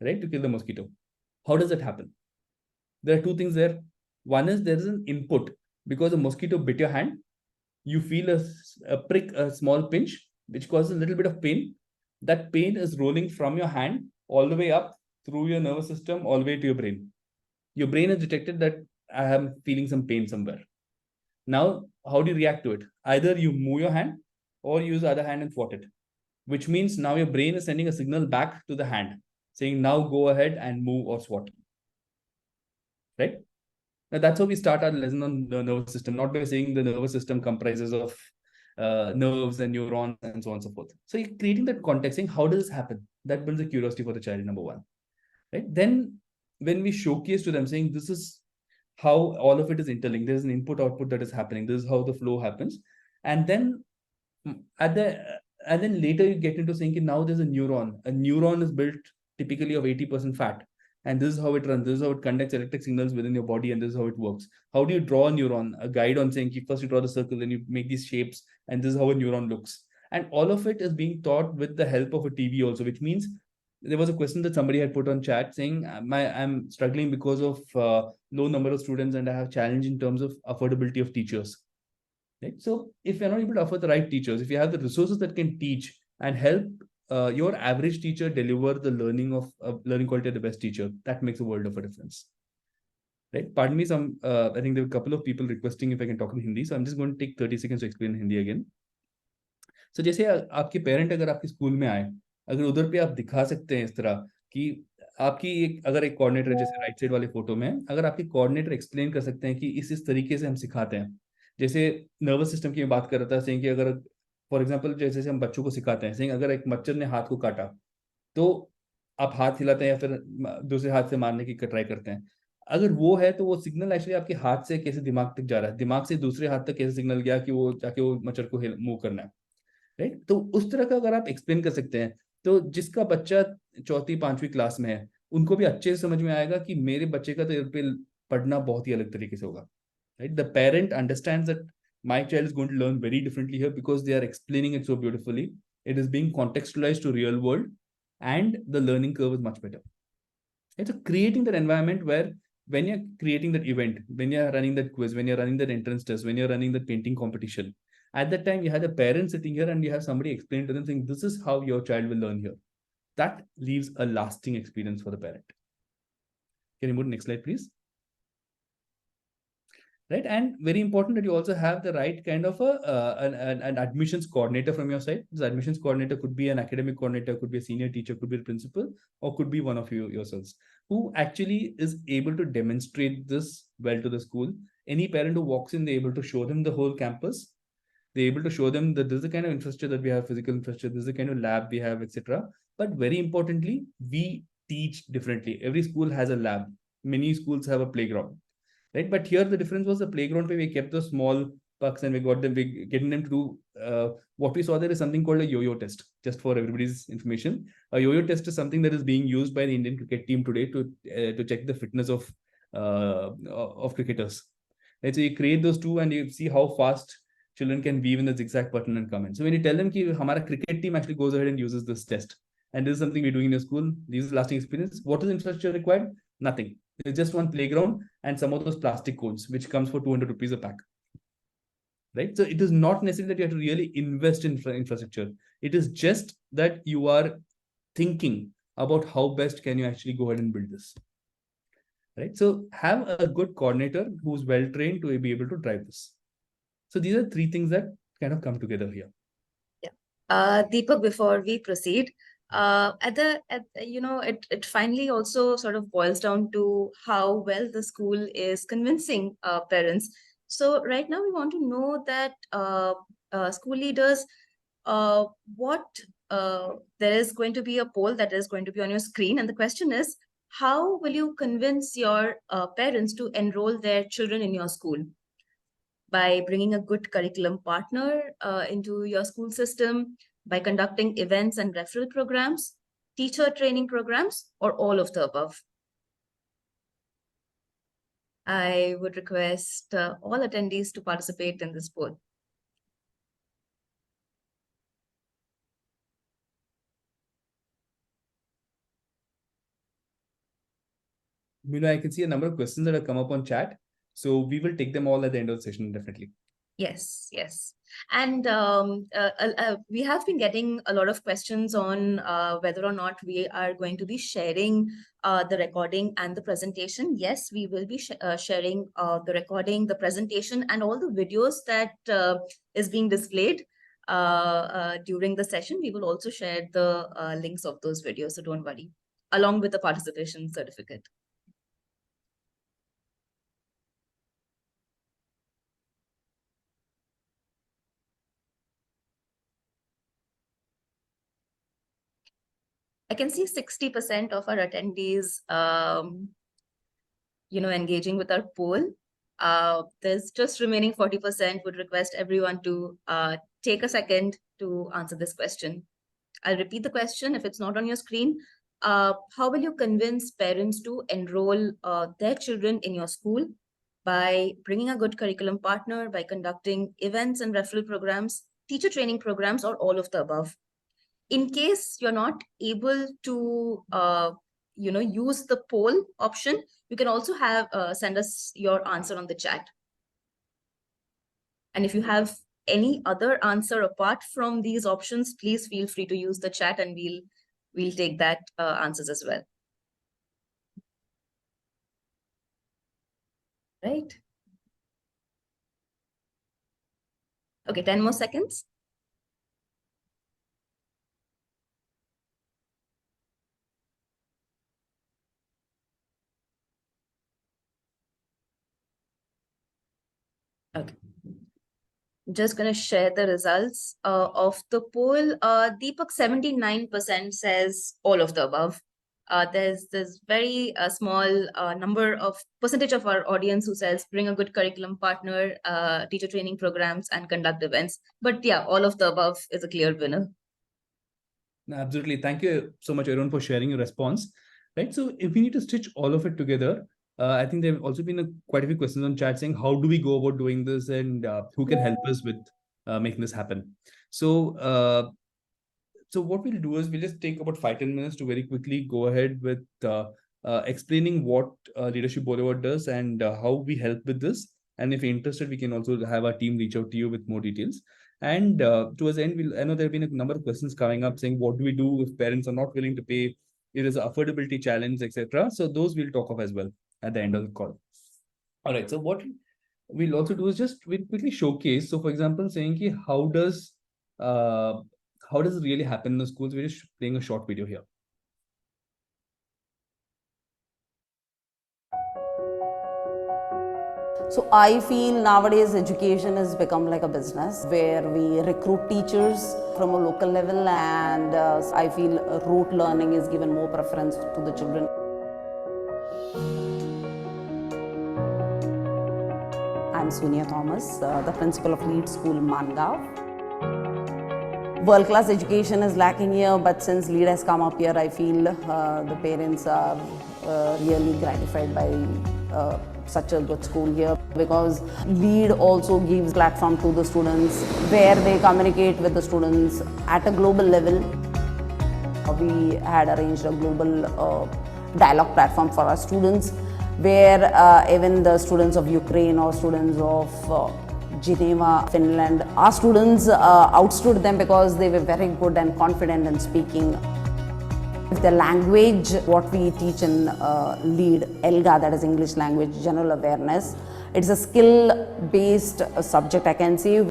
right, to kill the mosquito. How does that happen? There are two things there. One is there is an input because a mosquito bit your hand. You feel a prick, a small pinch, which causes a little bit of pain. That pain is rolling from your hand all the way up through your nervous system, all the way to your brain. Your brain has detected that I am feeling some pain somewhere. Now, how do you react to it? Either you move your hand or you use the other hand and swat it, which means now your brain is sending a signal back to the hand saying, now go ahead and move or swat. Right? Now, that's how we start our lesson on the nervous system, not by saying the nervous system comprises of nerves and neurons and so on and so forth. So you're creating that context, saying, how does this happen? That builds a curiosity for the child, number one. Right? Then when we showcase to them saying this is how all of it is interlinked. There's an input output that is happening. This is how the flow happens. And then at the and then later you get into saying now there's a neuron. A neuron is built typically of 80% fat. And this is how it runs. This is how it conducts electric signals within your body, and this is how it works. How do you draw a neuron? A guide on saying first you draw the circle, then you make these shapes, and this is how a neuron looks. And all of it is being taught with the help of a TV also, which means there was a question that somebody had put on chat saying I'm struggling because of low number of students, and I have challenge in terms of affordability of teachers. Right? So if you're not able to offer the right teachers, if you have the resources that can teach and help your average teacher deliver the learning quality of the best teacher, that makes a world of a difference. Right? Pardon me, I think there were a couple of people requesting if I can talk in Hindi, so I'm just going to take 30 seconds to explain Hindi again. So जैसे आपके parent अगर आपके school में आए, अगर उधर पे आप दिखा सकते हैं इस तरह कि आपकी अगर एक कोऑर्डिनेटर जैसे राइट साइड वाले फोटो में, अगर आपके कोऑर्डिनेटर एक्सप्लेन कर सकते हैं कि इस तरीके से हम सिखाते हैं, जैसे नर्वस सिस्टम की मैं बात कर रहा था, कि अगर फॉर एग्जांपल जैसे हम बच्चों को सिखाते हैं, अगर एक मच्छर ने हाथ को काटा तो आप हाथ हिलाते हैं या फिर दूसरे हाथ से मारने की ट्राई करते हैं, अगर वो है तो वो सिग्नल एक्चुअली आपके हाथ से कैसे दिमाग तक जा रहा है, दिमाग से दूसरे हाथ तक कैसे सिग्नल गया कि वो जाके वो मच्छर को मूव करना है। राइट? तो उस तरह का अगर आप एक्सप्लेन कर सकते हैं, तो जिसका बच्चा चौथी पांचवी क्लास में है, उनको भी अच्छे से समझ में आएगा कि मेरे बच्चे का तो पढ़ना बहुत ही अलग तरीके से होगा। Right? The parent understands that my child is going to learn very differently here because they are explaining it so beautifully. It is being contextualized to real world, and the learning curve is much better. Right? So creating that environment where when you're creating that event, when you're running that quiz, when you're running that entrance test, when you're running that painting competition, at that time you have a parent sitting here and you have somebody explain to them saying, this is how your child will learn here. That leaves a lasting experience for the parent. Can you move to the next slide, please? Right? And very important that you also have the right kind of an admissions coordinator from your side. This admissions coordinator could be an academic coordinator, could be a senior teacher, could be a principal, or could be one of you yourselves, who actually is able to demonstrate this well to the school. Any parent who walks in, they're able to show them the whole campus. They're able to show them that this is the kind of infrastructure that we have, physical infrastructure, this is the kind of lab we have, etc. But very importantly, we teach differently. Every school has a lab. Many schools have a playground. Right? But here the difference was the playground where we kept the small pucks and we getting them to do what we saw there is something called a yo-yo test. Just for everybody's information, a yo-yo test is something that is being used by the Indian cricket team today to check the fitness of cricketers. Right? So you create those two and you see how fast children can weave in the zigzag pattern and come in. So when you tell them that our cricket team actually goes ahead and uses this test, and this is something we're doing in your school, this is lasting experience. What is infrastructure required? Nothing. There's just one playground and some of those plastic cones, which comes for 200 rupees a pack. Right? So it is not necessary that you have to really invest in infrastructure. It is just that you are thinking about how best can you actually go ahead and build this. Right? So have a good coordinator who's well-trained to be able to drive this. So these are three things that kind of come together here. Yeah. Deepak, before we proceed, it finally also sort of boils down to how well the school is convincing parents. So right now we want to know that school leaders, what there is going to be a poll that is going to be on your screen, and the question is, how will you convince your parents to enroll their children in your school? By bringing a good curriculum partner into your school system, by conducting events and referral programs, teacher training programs, or all of the above? I would request all attendees to participate in this poll. I can see a number of questions that have come up on chat. So we will take them all at the end of the session, definitely. Yes, yes. And we have been getting a lot of questions on whether or not we are going to be sharing the recording and the presentation. Yes, we will be sharing the recording, the presentation, and all the videos that is being displayed during the session. We will also share the links of those videos, so don't worry, along with the participation certificate. I can see 60% of our attendees engaging with our poll. There's just remaining 40%. Would request everyone to take a second to answer this question. I'll repeat the question if it's not on your screen. How will you convince parents to enroll their children in your school? By bringing a good curriculum partner, by conducting events and referral programs, teacher training programs, or all of the above. In case you're not able to use the poll option, you can also send us your answer on the chat. And if you have any other answer apart from these options, please feel free to use the chat and we'll take that answers as well. Right? Okay, 10 more seconds. Okay. Just going to share the results of the poll. Deepak, 79% says all of the above. There's very small percentage of our audience who says bring a good curriculum partner, teacher training programs, and conduct events. But yeah, all of the above is a clear winner. Absolutely. Thank you so much, everyone, for sharing your response. Right. So if we need to stitch all of it together, I think there have also been quite a few questions on chat saying, how do we go about doing this and who can help us with making this happen? So, so what we'll do is we'll just take about 5-10 minutes to very quickly go ahead with explaining what Leadership Boulevard does and how we help with this. And if you're interested, we can also have our team reach out to you with more details. And towards the end, I know there have been a number of questions coming up saying, what do we do if parents are not willing to pay? It is an affordability challenge, etc. So those we'll talk of as well at the end of the call. All right. So what we'll also do is we'll quickly showcase. So for example, saying how does it really happen in the schools? We're just playing a short video here. So I feel nowadays education has become like a business where we recruit teachers from a local level, and I feel rote learning is given more preference to the children. I'm Sonia Thomas, the principal of Lead School in Mangaon. World-class education is lacking here, but since Lead has come up here, I feel the parents are really gratified by such a good school here, because Lead also gives platform to the students where they communicate with the students at a global level. We had arranged a global dialogue platform for our students, where even the students of Ukraine or students of Geneva, Finland, our students outstood them because they were very good and confident in speaking. The language, what we teach in Lead, ELGA, that is English Language General Awareness, it's a skill-based subject, I can say.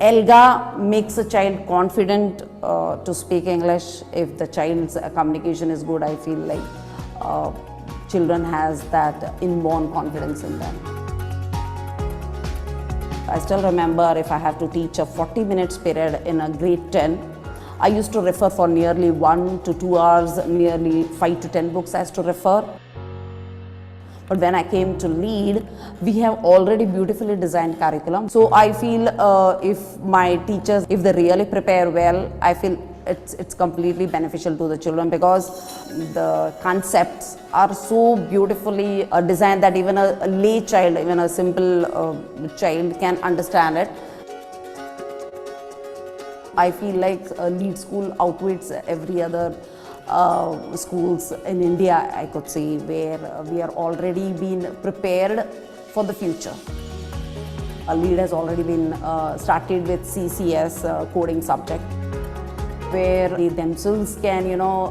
ELGA makes a child confident to speak English. If the child's communication is good, I feel like children has that inborn confidence in them. I still remember if I have to teach a 40 minutes period in a grade 10, I used to refer for nearly 1 to 2 hours, nearly 5 to 10 books I used to refer. But when I came to Lead, we have already beautifully designed curriculum. So I feel if my teachers, if they really prepare well, I feel it's completely beneficial to the children, because the concepts are so beautifully designed that even a lay child, even a simple child can understand it. I feel like Lead School outweighs every other schools in India, I could say, where we are already been prepared for the future. Lead has already been started with CCS coding subject, where they themselves can,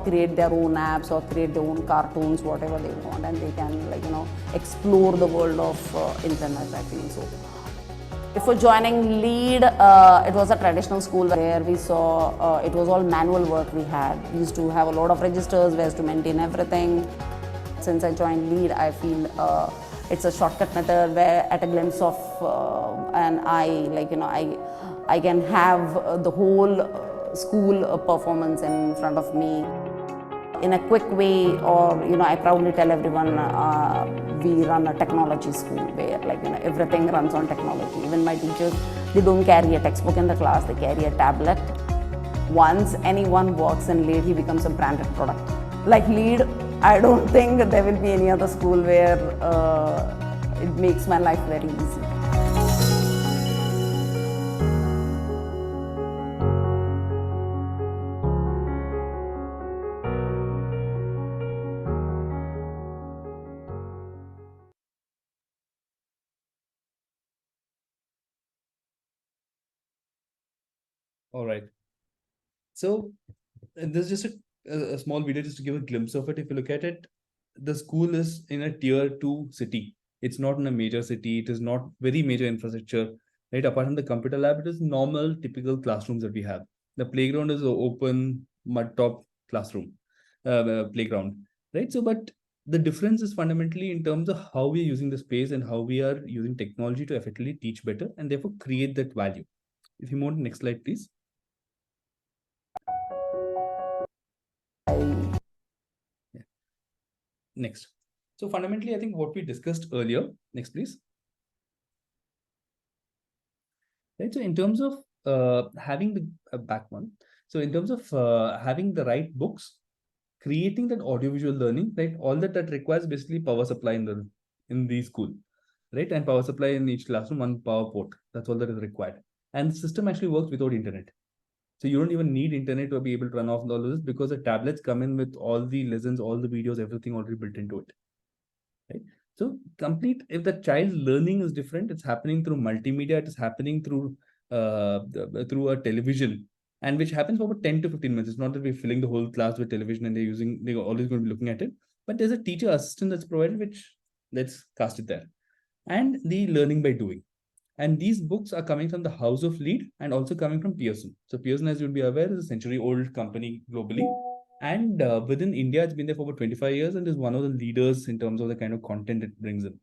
create their own apps or create their own cartoons, whatever they want, and they can, explore the world of internet, I feel so. Before joining Lead, it was a traditional school where we saw it was all manual work we had. We used to have a lot of registers, we used to maintain everything. Since I joined Lead, I feel it's a shortcut method where at a glimpse of an eye, I can have the whole school performance in front of me in a quick way. Or I proudly tell everyone we run a technology school where everything runs on technology. Even my teachers, they don't carry a textbook in the class, they carry a tablet. Once anyone walks in Lead, he becomes a branded product. Like Lead, I don't think there will be any other school where it makes my life very easy. All right. So there's just a small video just to give a glimpse of it. If you look at it, the school is in a tier 2 city. It's not in a major city. It is not very major infrastructure, right? Apart from the computer lab, it is normal, typical classrooms that we have. The playground is an open mud top classroom, playground, right? So, but the difference is fundamentally in terms of how we are using the space and how we are using technology to effectively teach better and therefore create that value. If you move to the next slide, please. Yeah. Next. So fundamentally, I think what we discussed earlier, next please. Right. So in terms of having the back one, so in terms of having the right books, creating that audiovisual learning, right? All that requires basically power supply in the school, right? And power supply in each classroom, one power port. That's all that is required. And the system actually works without internet. So you don't even need internet to be able to run off all of this because the tablets come in with all the lessons, all the videos, everything already built into it. Right? So complete, if the child's learning is different, it's happening through multimedia, it is happening through through a television, and which happens for about 10 to 15 minutes. It's not that we're filling the whole class with television and they're always going to be looking at it, but there's a teacher assistant that's provided, which let's cast it there. And the learning by doing. And these books are coming from the House of Lead and also coming from Pearson. So Pearson, as you'll be aware, is a century-old company globally. And within India, it's been there for about 25 years and is one of the leaders in terms of the kind of content it brings in.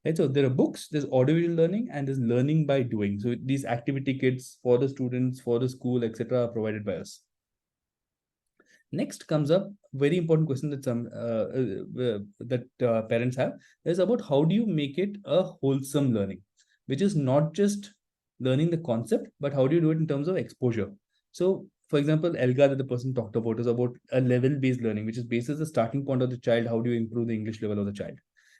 Right, so there are books, there's audiovisual learning, and there's learning by doing. So these activity kits for the students, for the school, etc., are provided by us. Next comes up very important question that parents have is about how do you make it a wholesome learning, which is not just learning the concept, but how do you do it in terms of exposure. So for example, ELGA that the person talked about is about a level-based learning, which is basis the starting point of the child. How do you improve the English level of the child?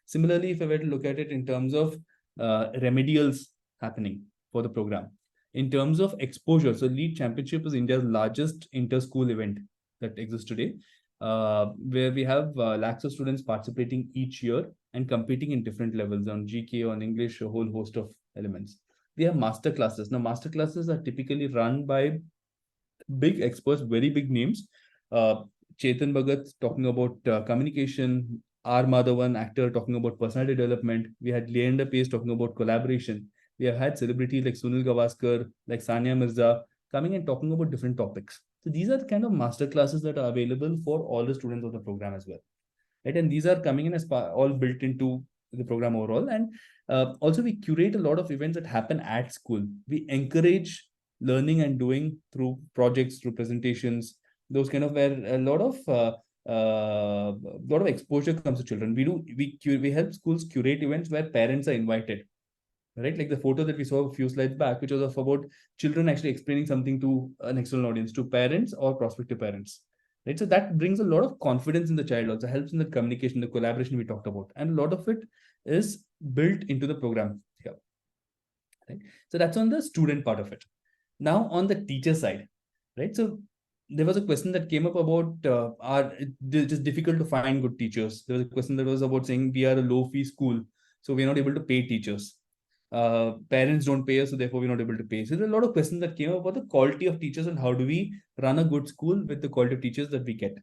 Similarly, if I were to look at it in terms of remedials happening for the program, in terms of exposure, so Lead Championship is India's largest inter-school event that exists today, where we have lakhs of students participating each year and competing in different levels on GK, on English, a whole host of elements. We have master classes. Now, master classes are typically run by big experts, very big names. Chetan Bhagat talking about communication, R. Madhavan, actor, talking about personality development. We had Leander Pace talking about collaboration. We have had celebrities like Sunil Gavaskar, like Sania Mirza, coming and talking about different topics. So these are the kind of master classes that are available for all the students of the program as well. Right? And these are coming in as all built into the program overall. And also we curate a lot of events that happen at school. We encourage learning and doing through projects, through presentations, those kind of where a lot of exposure comes to children. We help schools curate events where parents are invited, right? Like the photo that we saw a few slides back, which was of about children actually explaining something to an external audience, to parents or prospective parents, right? So that brings a lot of confidence in the child, also helps in the communication, the collaboration we talked about, and a lot of it is built into the program here, right? So that's on the student part of it. Now on the teacher side, right? So there was a question that came up about it's just difficult to find good teachers. There was a question that was about saying we are a low fee school, so we're not able to pay teachers. Parents don't pay us, so therefore we're not able to pay. So there's a lot of questions that came up about the quality of teachers and how do we run a good school with the quality of teachers that we get.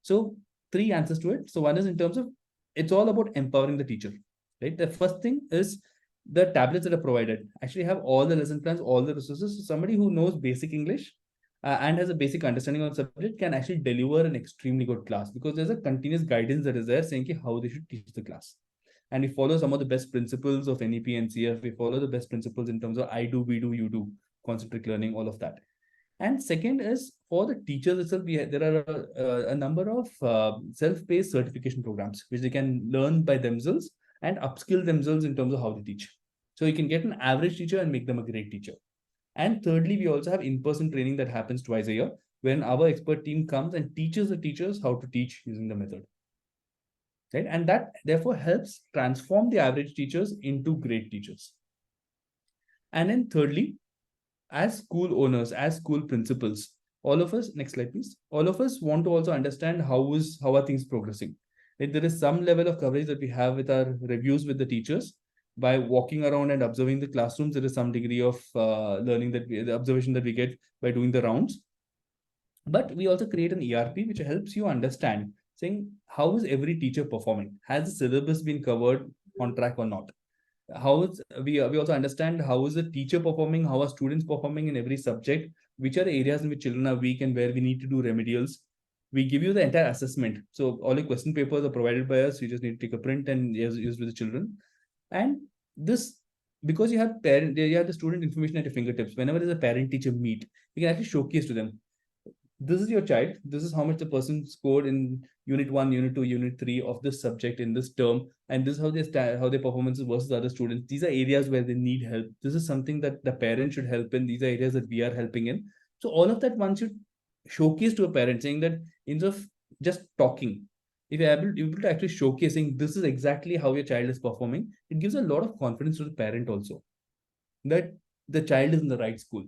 So three answers to it. So one is in terms of it's all about empowering the teacher, right? The first thing is the tablets that are provided actually have all the lesson plans, all the resources. So somebody who knows basic English and has a basic understanding of the subject can actually deliver an extremely good class because there's a continuous guidance that is there saying how they should teach the class. And we follow some of the best principles of NEP and CF. We follow the best principles in terms of I do, we do, you do, concentric learning, all of that. And second is for the teachers itself, there are a number of self-paced certification programs which they can learn by themselves and upskill themselves in terms of how to teach. So you can get an average teacher and make them a great teacher. And thirdly, we also have in-person training that happens twice a year when our expert team comes and teaches the teachers how to teach using the method. Right? And that therefore helps transform the average teachers into great teachers. And then thirdly, as school owners, as school principals, all of us, next slide please, all of us want to also understand how are things progressing. If there is some level of coverage that we have with our reviews with the teachers, by walking around and observing the classrooms, there is some degree of learning the observation that we get by doing the rounds. But we also create an ERP which helps you understand, saying how is every teacher performing? Has the syllabus been covered on track or not? How is we also understand how is the teacher performing, how are students performing in every subject, which are the areas in which children are weak and where we need to do remedials. We give you the entire assessment. So all the question papers are provided by us. You just need to take a print and use with the children. And this, because you have the student information at your fingertips. Whenever there's a parent teacher meet, you can actually showcase to them, this is your child, this is how much the person scored in unit 1, unit 2, unit 3 of this subject in this term, and this is how their performance is versus other students. These are areas where they need help. This is something that the parent should help in. These are areas that we are helping in. So all of that one should showcase to a parent, saying that instead of just talking, if you're able to actually showcasing this is exactly how your child is performing, it gives a lot of confidence to the parent also, that the child is in the right school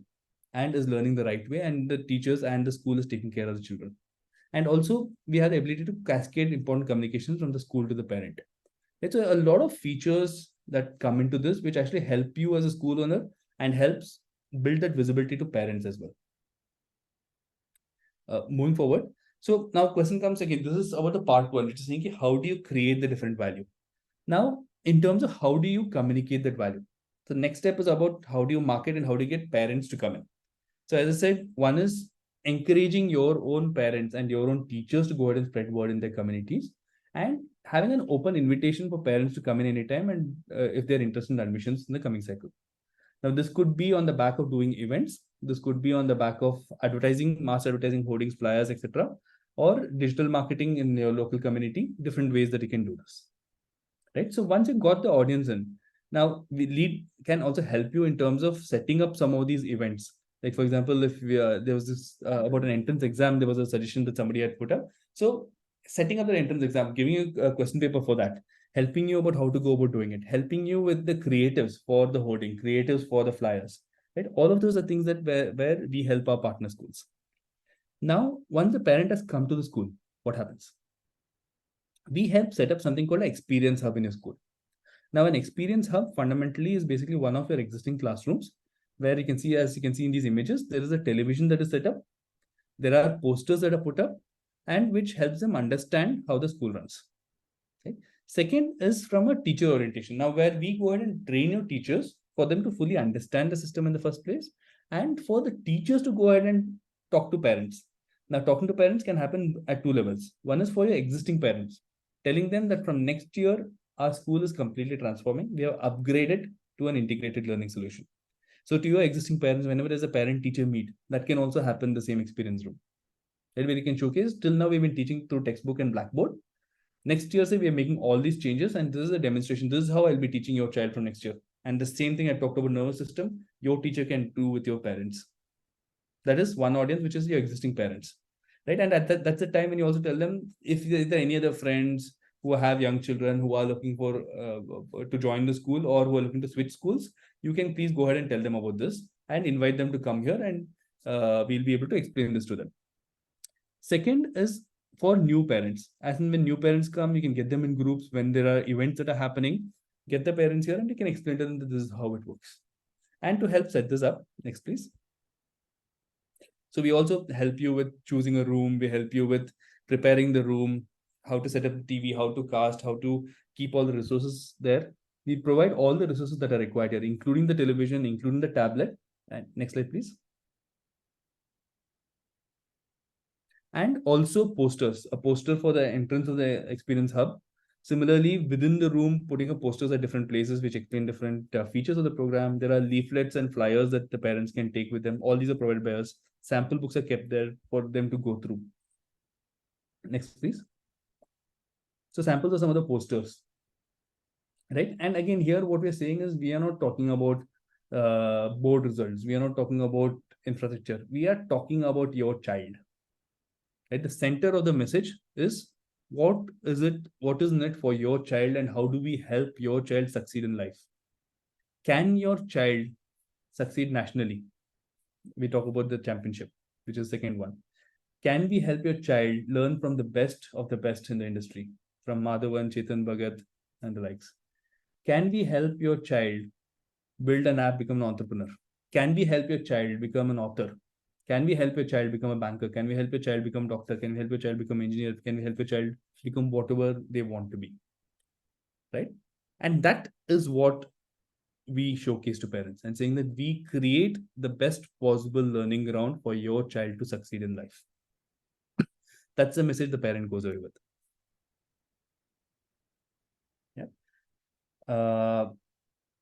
and is learning the right way, and the teachers and the school is taking care of the children. And also we have the ability to cascade important communications from the school to the parent. It's a lot of features that come into this which actually help you as a school owner and helps build that visibility to parents as well. Moving forward, so now question comes again, this is about the part one, which is thinking how do you create the different value. Now in terms of how do you communicate that value, the next step is about how do you market and how do you get parents to come in. So as I said, one is encouraging your own parents and your own teachers to go ahead and spread word in their communities, and having an open invitation for parents to come in anytime and if they're interested in admissions in the coming cycle. Now, this could be on the back of doing events. This could be on the back of advertising, mass advertising, hoardings, flyers, etc., or digital marketing in your local community. Different ways that you can do this. Right. So once you got the audience in, now lead can also help you in terms of setting up some of these events. Like for example, if there was this about an entrance exam, there was a suggestion that somebody had put up. So setting up the entrance exam, giving you a question paper for that, helping you about how to go about doing it, helping you with the creatives for the hoarding, creatives for the flyers, right? All of those are things that where we help our partner schools. Now, once the parent has come to the school, what happens? We help set up something called an experience hub in your school. Now, an experience hub fundamentally is basically one of your existing classrooms where you can see, as you can see in these images, there is a television that is set up. There are posters that are put up and which helps them understand how the school runs. Okay. Second is from a teacher orientation. Now, where we go ahead and train your teachers for them to fully understand the system in the first place, and for the teachers to go ahead and talk to parents. Now, talking to parents can happen at two levels. One is for your existing parents, telling them that from next year, our school is completely transforming. We have upgraded to an integrated learning solution. So to your existing parents, whenever there's a parent-teacher meet, that can also happen in the same experience room. Where we can showcase, till now we've been teaching through textbook and Blackboard. Next year, say we are making all these changes, and this is a demonstration. This is how I'll be teaching your child from next year. And the same thing I talked about nervous system, your teacher can do with your parents. That is one audience, which is your existing parents, right? And that's the time when you also tell them if there are any other friends who have young children who are looking for to join the school or who are looking to switch schools, you can please go ahead and tell them about this and invite them to come here, and we'll be able to explain this to them. Second is for new parents. As in when new parents come, you can get them in groups when there are events that are happening. Get the parents here and you can explain to them that this is how it works. And to help set this up, next please. So we also help you with choosing a room. We help you with preparing the room, how to set up the TV, how to cast, how to keep all the resources there. We provide all the resources that are required here, including the television, including the tablet. And next slide, please. And also posters, a poster for the entrance of the experience hub. Similarly, within the room, putting up posters at different places which explain different features of the program. There are leaflets and flyers that the parents can take with them. All these are provided by us. Sample books are kept there for them to go through. Next, please. So samples are some of the posters, right? And again, here what we're saying is we are not talking about board results. We are not talking about infrastructure. We are talking about your child. At the center of the message is what is in it for your child, and how do we help your child succeed in life? Can your child succeed nationally? We talk about the championship, which is the second one. Can we help your child learn from the best of the best in the industry, from Madhavan, Chetan Bhagat, and the likes? Can we help your child build an app, become an entrepreneur? Can we help your child become an author? Can we help your child become a banker? Can we help your child become a doctor? Can we help your child become an engineer? Can we help your child become whatever they want to be? Right? And that is what we showcase to parents, and saying that we create the best possible learning ground for your child to succeed in life. That's the message the parent goes away with. Yeah.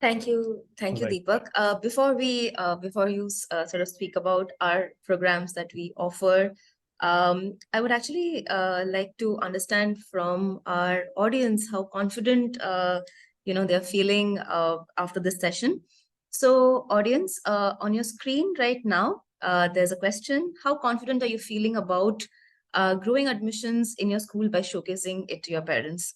Thank you, Right. Deepak. Before you sort of speak about our programs that we offer, I would actually like to understand from our audience how confident they're feeling after this session. So, audience, on your screen right now, there's a question: how confident are you feeling about growing admissions in your school by showcasing it to your parents?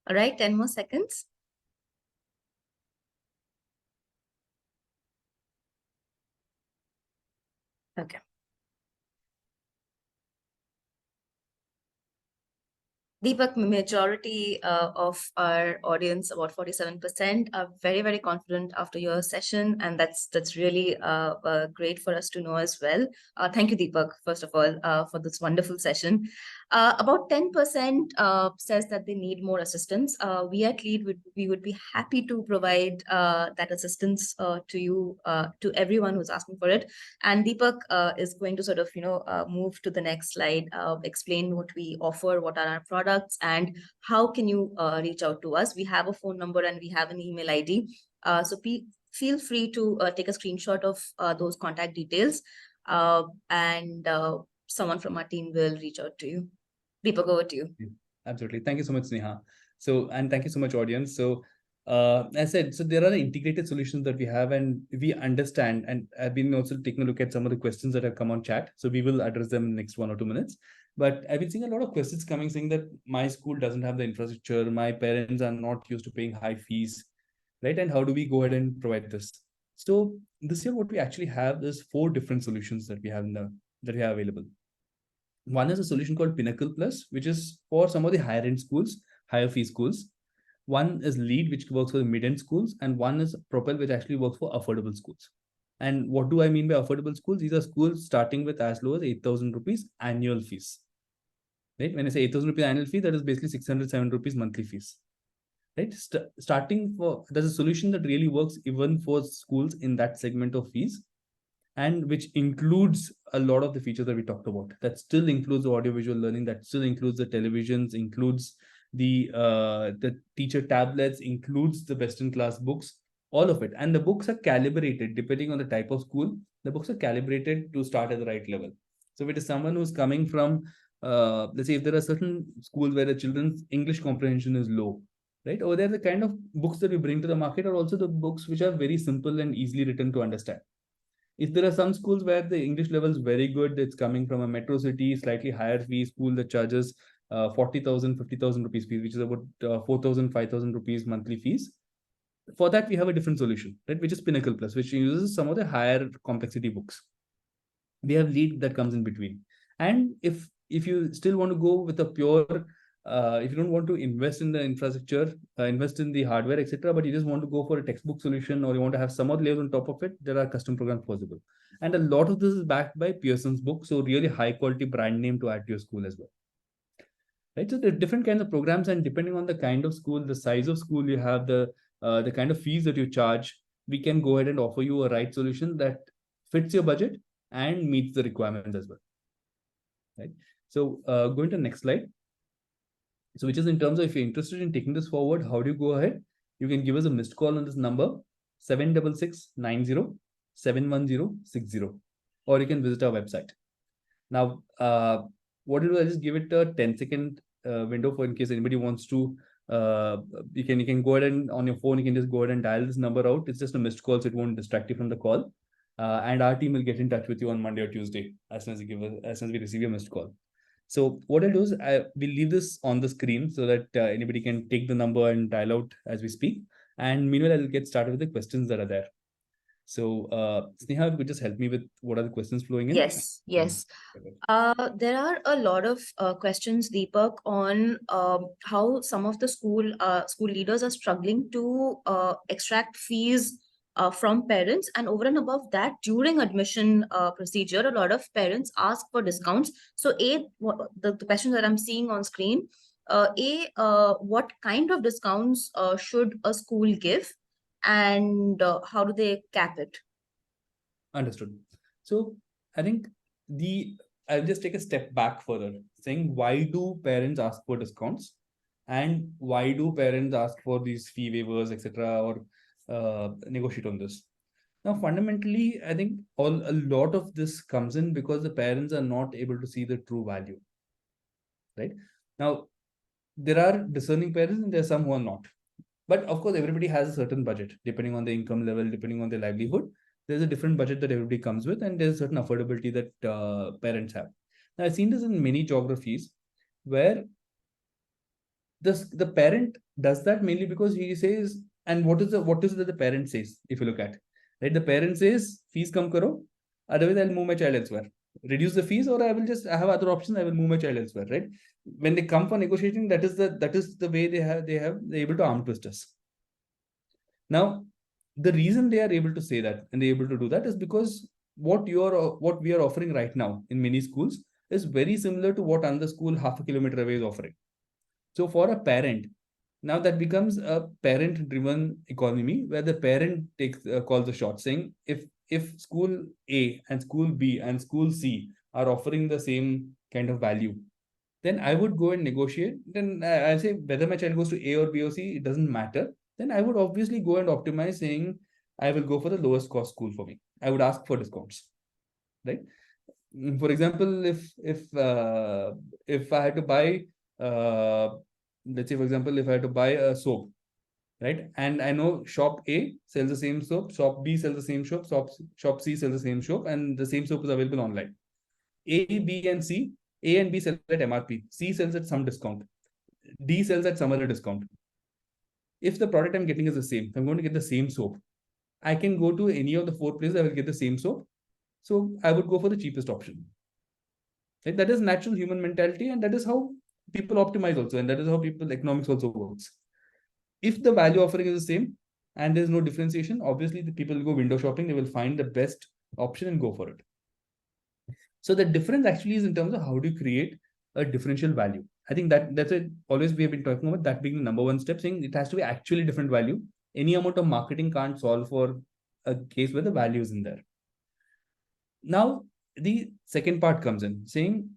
All right, 10 more seconds. Okay. Deepak, majority of our audience, about 47%, are very, very confident after your session, and that's really great for us to know as well. Thank you, Deepak, first of all, for this wonderful session. About 10% says that they need more assistance. We at Lead we would be happy to provide that assistance to you, to everyone who's asking for it. And Deepak is going to sort of move to the next slide, explain what we offer, what are our products, and how can you reach out to us. We have a phone number and we have an email ID. So feel free to take a screenshot of those contact details, and someone from our team will reach out to you. Deepak, over to you. Absolutely. Thank you so much, Sneha. So, and thank you so much, audience. So, as I said, so there are integrated solutions that we have, and we understand, and I've been also taking a look at some of the questions that have come on chat. So we will address them in the next 1 or 2 minutes. But I've been seeing a lot of questions coming saying that my school doesn't have the infrastructure, my parents are not used to paying high fees, right? And how do we go ahead and provide this? So this year, what we actually have is 4 different solutions that we have available. One is a solution called Pinnacle Plus, which is for some of the higher end schools, higher fee schools. One is Lead, which works for the mid end schools, and one is Propel, which actually works for affordable schools. And what do I mean by affordable schools? These are schools starting with as low as 8,000 rupees annual fees. Right? When I say 8,000 rupees annual fee, that is basically 607 rupees monthly fees. Right? There's a solution that really works even for schools in that segment of fees, and which includes a lot of the features that we talked about. That still includes the audiovisual learning, that still includes the televisions, includes the teacher tablets, includes the best-in-class books, all of it. And the books are calibrated depending on the type of school. The books are calibrated to start at the right level. So if it is someone who's coming from, let's say if there are certain schools where the children's English comprehension is low, right? Or there, the kind of books that we bring to the market are also the books which are very simple and easily written to understand. If there are some schools where the English level is very good, it's coming from a metro city, slightly higher fee school that charges 40,000, 50,000 rupees fees, which is about 4,000, 5,000 rupees monthly fees. For that, we have a different solution, right? Which is Pinnacle Plus, which uses some of the higher complexity books. We have lead that comes in between. And if you still want to go with a pure if you don't want to invest in the infrastructure, invest in the hardware, etc., but you just want to go for a textbook solution, or you want to have some other layers on top of it, there are custom programs possible. And a lot of this is backed by Pearson's book, so really high quality brand name to add to your school as well. Right, so there are different kinds of programs, and depending on the kind of school, the size of school you have, the kind of fees that you charge, we can go ahead and offer you a right solution that fits your budget and meets the requirements as well. Right, so going to the next slide. So which is in terms of, if you're interested in taking this forward, how do you go ahead? You can give us a missed call on this number 76690 71060, or you can visit our website. Now, what I'll just give it a 10-second window for in case anybody wants to. You can go ahead and on your phone, you can just go ahead and dial this number out. It's just a missed call, so it won't distract you from the call. And our team will get in touch with you on Monday or Tuesday as soon as we receive your missed call. So what I'll do is we'll leave this on the screen so that anybody can take the number and dial out as we speak. And meanwhile, I'll get started with the questions that are there. So Sneha, if you could just help me with what are the questions flowing in? Yes. There are a lot of questions, Deepak, on how some of the school leaders are struggling to extract fees from parents, and over and above that, during admission procedure, a lot of parents ask for discounts. So, the question that I'm seeing on screen, what kind of discounts should a school give, and how do they cap it? Understood. So I think I'll just take a step back further, saying why do parents ask for discounts, and why do parents ask for these fee waivers, etc., or negotiate on this. Now, fundamentally, I think a lot of this comes in because the parents are not able to see the true value. Right now, there are discerning parents and there are some who are not. But of course, everybody has a certain budget depending on the income level, depending on their livelihood. There's a different budget that everybody comes with, and there's a certain affordability that parents have. Now, I've seen this in many geographies where the parent does that mainly because he says, and what is it that the parent says? If you look at right, the parent says, "Fees come karo, otherwise I'll move my child elsewhere. Reduce the fees, or I have other options. I will move my child elsewhere." Right? When they come for negotiating, that is the way they're able to arm twist us. Now, the reason they are able to say that and they're able to do that is because what we are offering right now in many schools is very similar to what another school half a kilometer away is offering. So for a parent, now that becomes a parent-driven economy where the parent calls the shot, saying if school A and school B and school C are offering the same kind of value, then I would go and negotiate. Then I'll say whether my child goes to A or B or C, it doesn't matter. Then I would obviously go and optimize, saying I will go for the lowest cost school for me. I would ask for discounts, right? For example, if I had to buy, let's say for example, if I had to buy a soap, right, and I know shop A sells the same soap, shop B sells the same soap, shop C sells the same soap, and the same soap is available online. A, B, and C. A and B sell at MRP. C sells at some discount. D sells at some other discount. If the product I'm getting is the same, if I'm going to get the same soap, I can go to any of the 4 places, I will get the same soap. So I would go for the cheapest option. Right? That is natural human mentality, and that is how people optimize also, and that is how people economics also works. If the value offering is the same and there's no differentiation, obviously the people will go window shopping, they will find the best option and go for it. So the difference actually is in terms of how do you create a differential value. I think that's it. Always we have been talking about that being the number one step, saying it has to be actually different value. Any amount of marketing can't solve for a case where the value is in there. Now, the second part comes in, saying,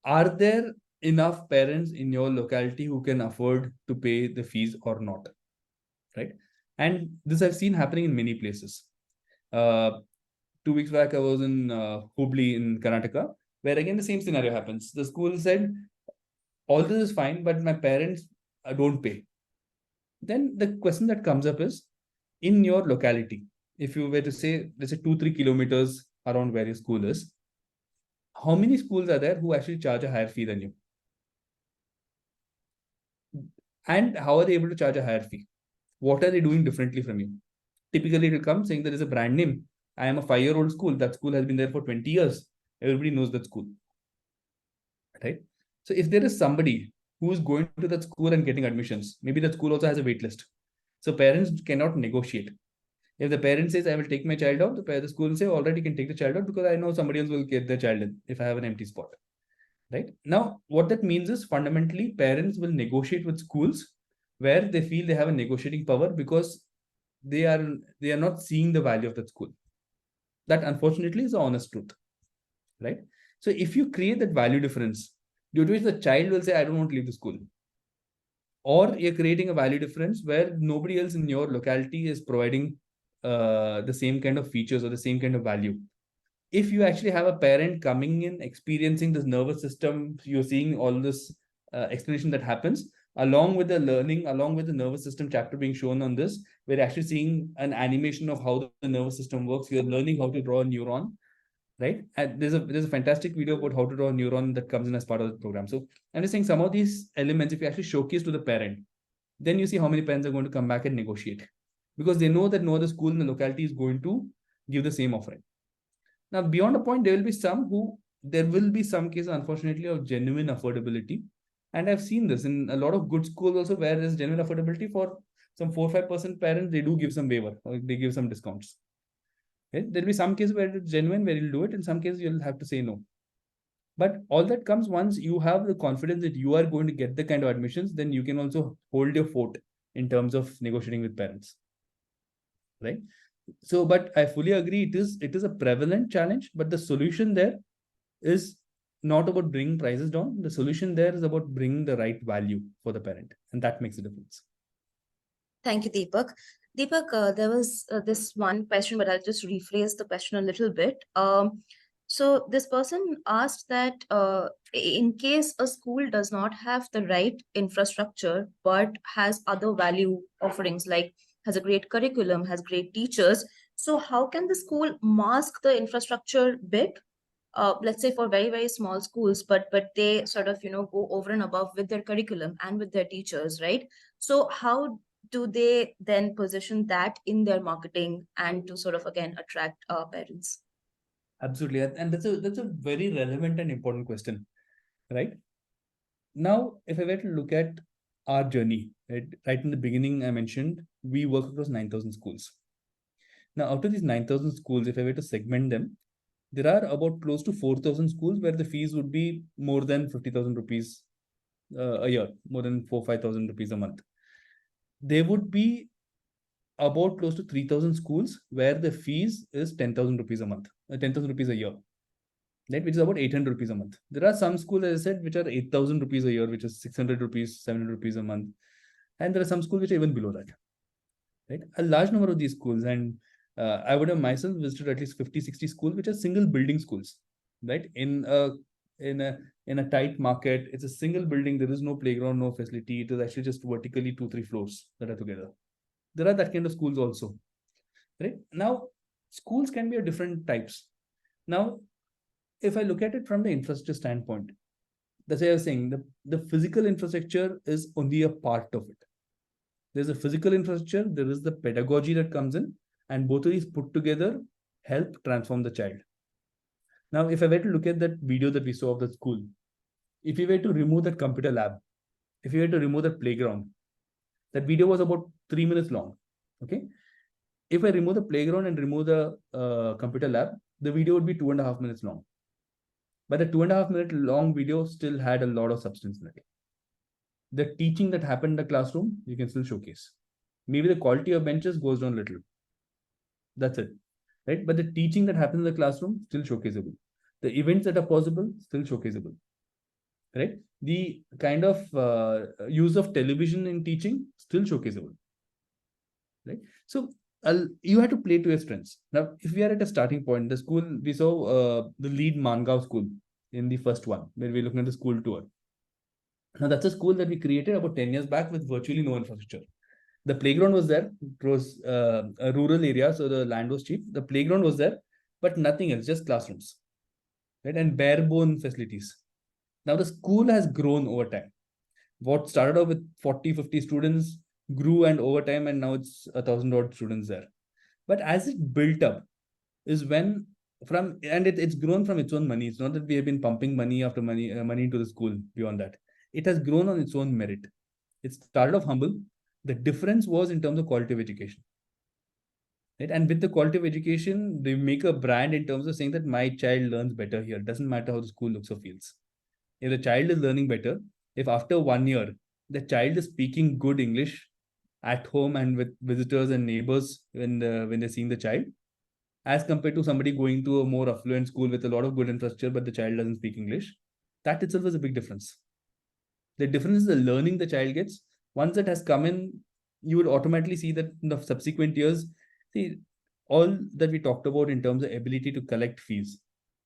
are there enough parents in your locality who can afford to pay the fees or not? Right? And this I've seen happening in many places. 2 weeks back, I was in Hubli in Karnataka, where again the same scenario happens. The school said, all this is fine, but my parents don't pay. Then the question that comes up is, in your locality, if you were to say, let's say 2-3 kilometers around where your school is, how many schools are there who actually charge a higher fee than you? And how are they able to charge a higher fee? What are they doing differently from you? Typically, it will come saying there is a brand name. I am a 5-year-old school. That school has been there for 20 years. Everybody knows that school, right? So if there is somebody who is going to that school and getting admissions, maybe that school also has a wait list. So parents cannot negotiate. If the parent says, I will take my child out, the school will say, all right, you can take the child out because I know somebody else will get the child in if I have an empty spot. Right? Now, what that means is fundamentally parents will negotiate with schools where they feel they have a negotiating power because they are not seeing the value of that school. That unfortunately is the honest truth. Right? So if you create that value difference, due to which the child will say, I don't want to leave the school. Or you're creating a value difference where nobody else in your locality is providing the same kind of features or the same kind of value. If you actually have a parent coming in, experiencing this nervous system, you're seeing all this explanation that happens, along with the learning, along with the nervous system chapter being shown on this, we're actually seeing an animation of how the nervous system works. You're learning how to draw a neuron, right? And there's a fantastic video about how to draw a neuron that comes in as part of the program. So I'm just saying some of these elements, if you actually showcase to the parent, then you see how many parents are going to come back and negotiate because they know that no other school in the locality is going to give the same offering. Now, beyond a point, there will be some cases, unfortunately, of genuine affordability. And I've seen this in a lot of good schools also where there's genuine affordability for some 4-5% parents, they do give some waiver or they give some discounts. Okay? There'll be some cases where it's genuine, where you'll do it. In some cases, you'll have to say no. But all that comes once you have the confidence that you are going to get the kind of admissions, then you can also hold your fort in terms of negotiating with parents. Right? So, but I fully agree, it is a prevalent challenge, but the solution there is not about bringing prices down. The solution there is about bringing the right value for the parent, and that makes a difference. Thank you, Deepak. Deepak, there was this one question, but I'll just rephrase the question a little bit. So this person asked that in case a school does not have the right infrastructure, but has other value offerings, like has a great curriculum, has great teachers, so how can the school mask the infrastructure bit? Let's say for very, very small schools, but they sort of, go over and above with their curriculum and with their teachers, right? So how do they then position that in their marketing and to sort of, again, attract parents? Absolutely. And that's a very relevant and important question, right? Now, if I were to look at our journey, right in the beginning, I mentioned we work across 9,000 schools. Now, out of these 9,000 schools, if I were to segment them, there are about close to 4,000 schools where the fees would be more than 50,000 rupees a year, more than 5,000 rupees a month. There would be about close to 3,000 schools where the fees is 10,000 rupees a month, 10,000 rupees a year, right? Which is about 800 rupees a month. There are some schools, as I said, which are 8,000 rupees a year, which is 600 rupees, 700 rupees a month. And there are some schools which are even below that, right? A large number of these schools, and I would have myself visited at least 50, 60 schools, which are single building schools, right? In a tight market, it's a single building. There is no playground, no facility. It is actually just vertically 2-3 floors that are together. There are that kind of schools also, right? Now, schools can be of different types. Now, if I look at it from the infrastructure standpoint, that's why I was saying the physical infrastructure is only a part of it. There's a physical infrastructure, there is the pedagogy that comes in, and both of these put together help transform the child. Now, if I were to look at that video that we saw of the school, if you were to remove that computer lab, if you were to remove that playground, that video was about 3 minutes long. Okay. If I remove the playground and remove the computer lab, the video would be 2.5 minutes long. But the 2.5 minute long video still had a lot of substance in it. The teaching that happened in the classroom, you can still showcase. Maybe the quality of benches goes down a little. That's it. Right? But the teaching that happens in the classroom, still showcaseable. The events that are possible, still showcaseable. Right? The kind of use of television in teaching, still showcaseable. Right? So you have to play to your strengths. Now, if we are at a starting point, the school, we saw the lead Mangaon school in the first one, where we're looking at the school tour. Now, that's a school that we created about 10 years back with virtually no infrastructure. The playground was there. It was a rural area, so the land was cheap. The playground was there, but nothing else, just classrooms, right? And bare bone facilities. Now, the school has grown over time. What started off with 40, 50 students grew and over time, and now it's 1,000 odd students there. But as it built up, is when it's grown from its own money. It's not that we have been pumping money after money into the school. Beyond that, it has grown on its own merit. It started off humble. The difference was in terms of quality of education. Right? And with the quality of education, they make a brand in terms of saying that my child learns better here. It doesn't matter how the school looks or feels. If the child is learning better, if after 1 year the child is speaking good English at home and with visitors and neighbors when they're seeing the child, as compared to somebody going to a more affluent school with a lot of good infrastructure, but the child doesn't speak English, that itself is a big difference. The difference is the learning the child gets. Once it has come in, you would automatically see that in the subsequent years, see, all that we talked about in terms of ability to collect fees,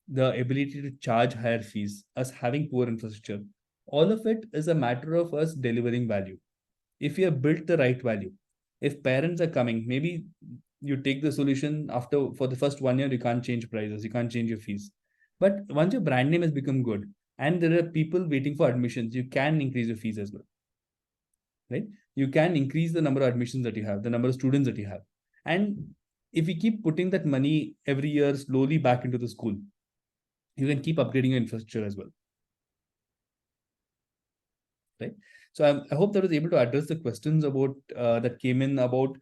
the ability to charge higher fees, us having poor infrastructure, all of it is a matter of us delivering value. If you have built the right value, if parents are coming, maybe you take the solution after for the first 1 year, you can't change prices, you can't change your fees. But once your brand name has become good and there are people waiting for admissions, you can increase your fees as well. Right? You can increase the number of admissions that you have, the number of students that you have. And if you keep putting that money every year slowly back into the school, you can keep upgrading your infrastructure as well. Right? So I hope that was able to address the questions about that came in about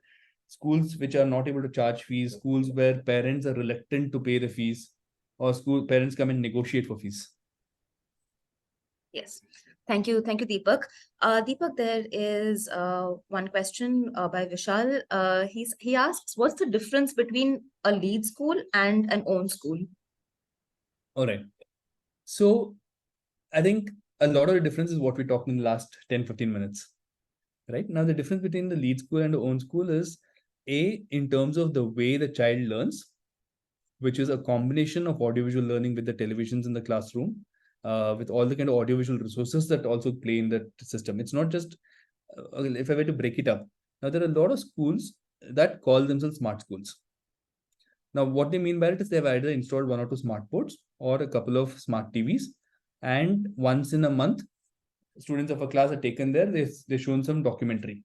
schools which are not able to charge fees, schools where parents are reluctant to pay the fees, or school parents come and negotiate for fees. Yes. Thank you, Deepak. Deepak, there is one question by Vishal. He asks, what's the difference between a lead school and an own school? All right. So I think a lot of the difference is what we talked in the last 10-15 minutes. Right? Now, the difference between the lead school and the own school is in terms of the way the child learns, which is a combination of audiovisual learning with the televisions in the classroom, with all the kind of audiovisual resources that also play in that system. It's not just, if I were to break it up, now there are a lot of schools that call themselves smart schools. Now, what they mean by it is they've either installed 1 or 2 smart boards or a couple of smart TVs, and once in a month, students of a class are taken there, they're shown some documentary,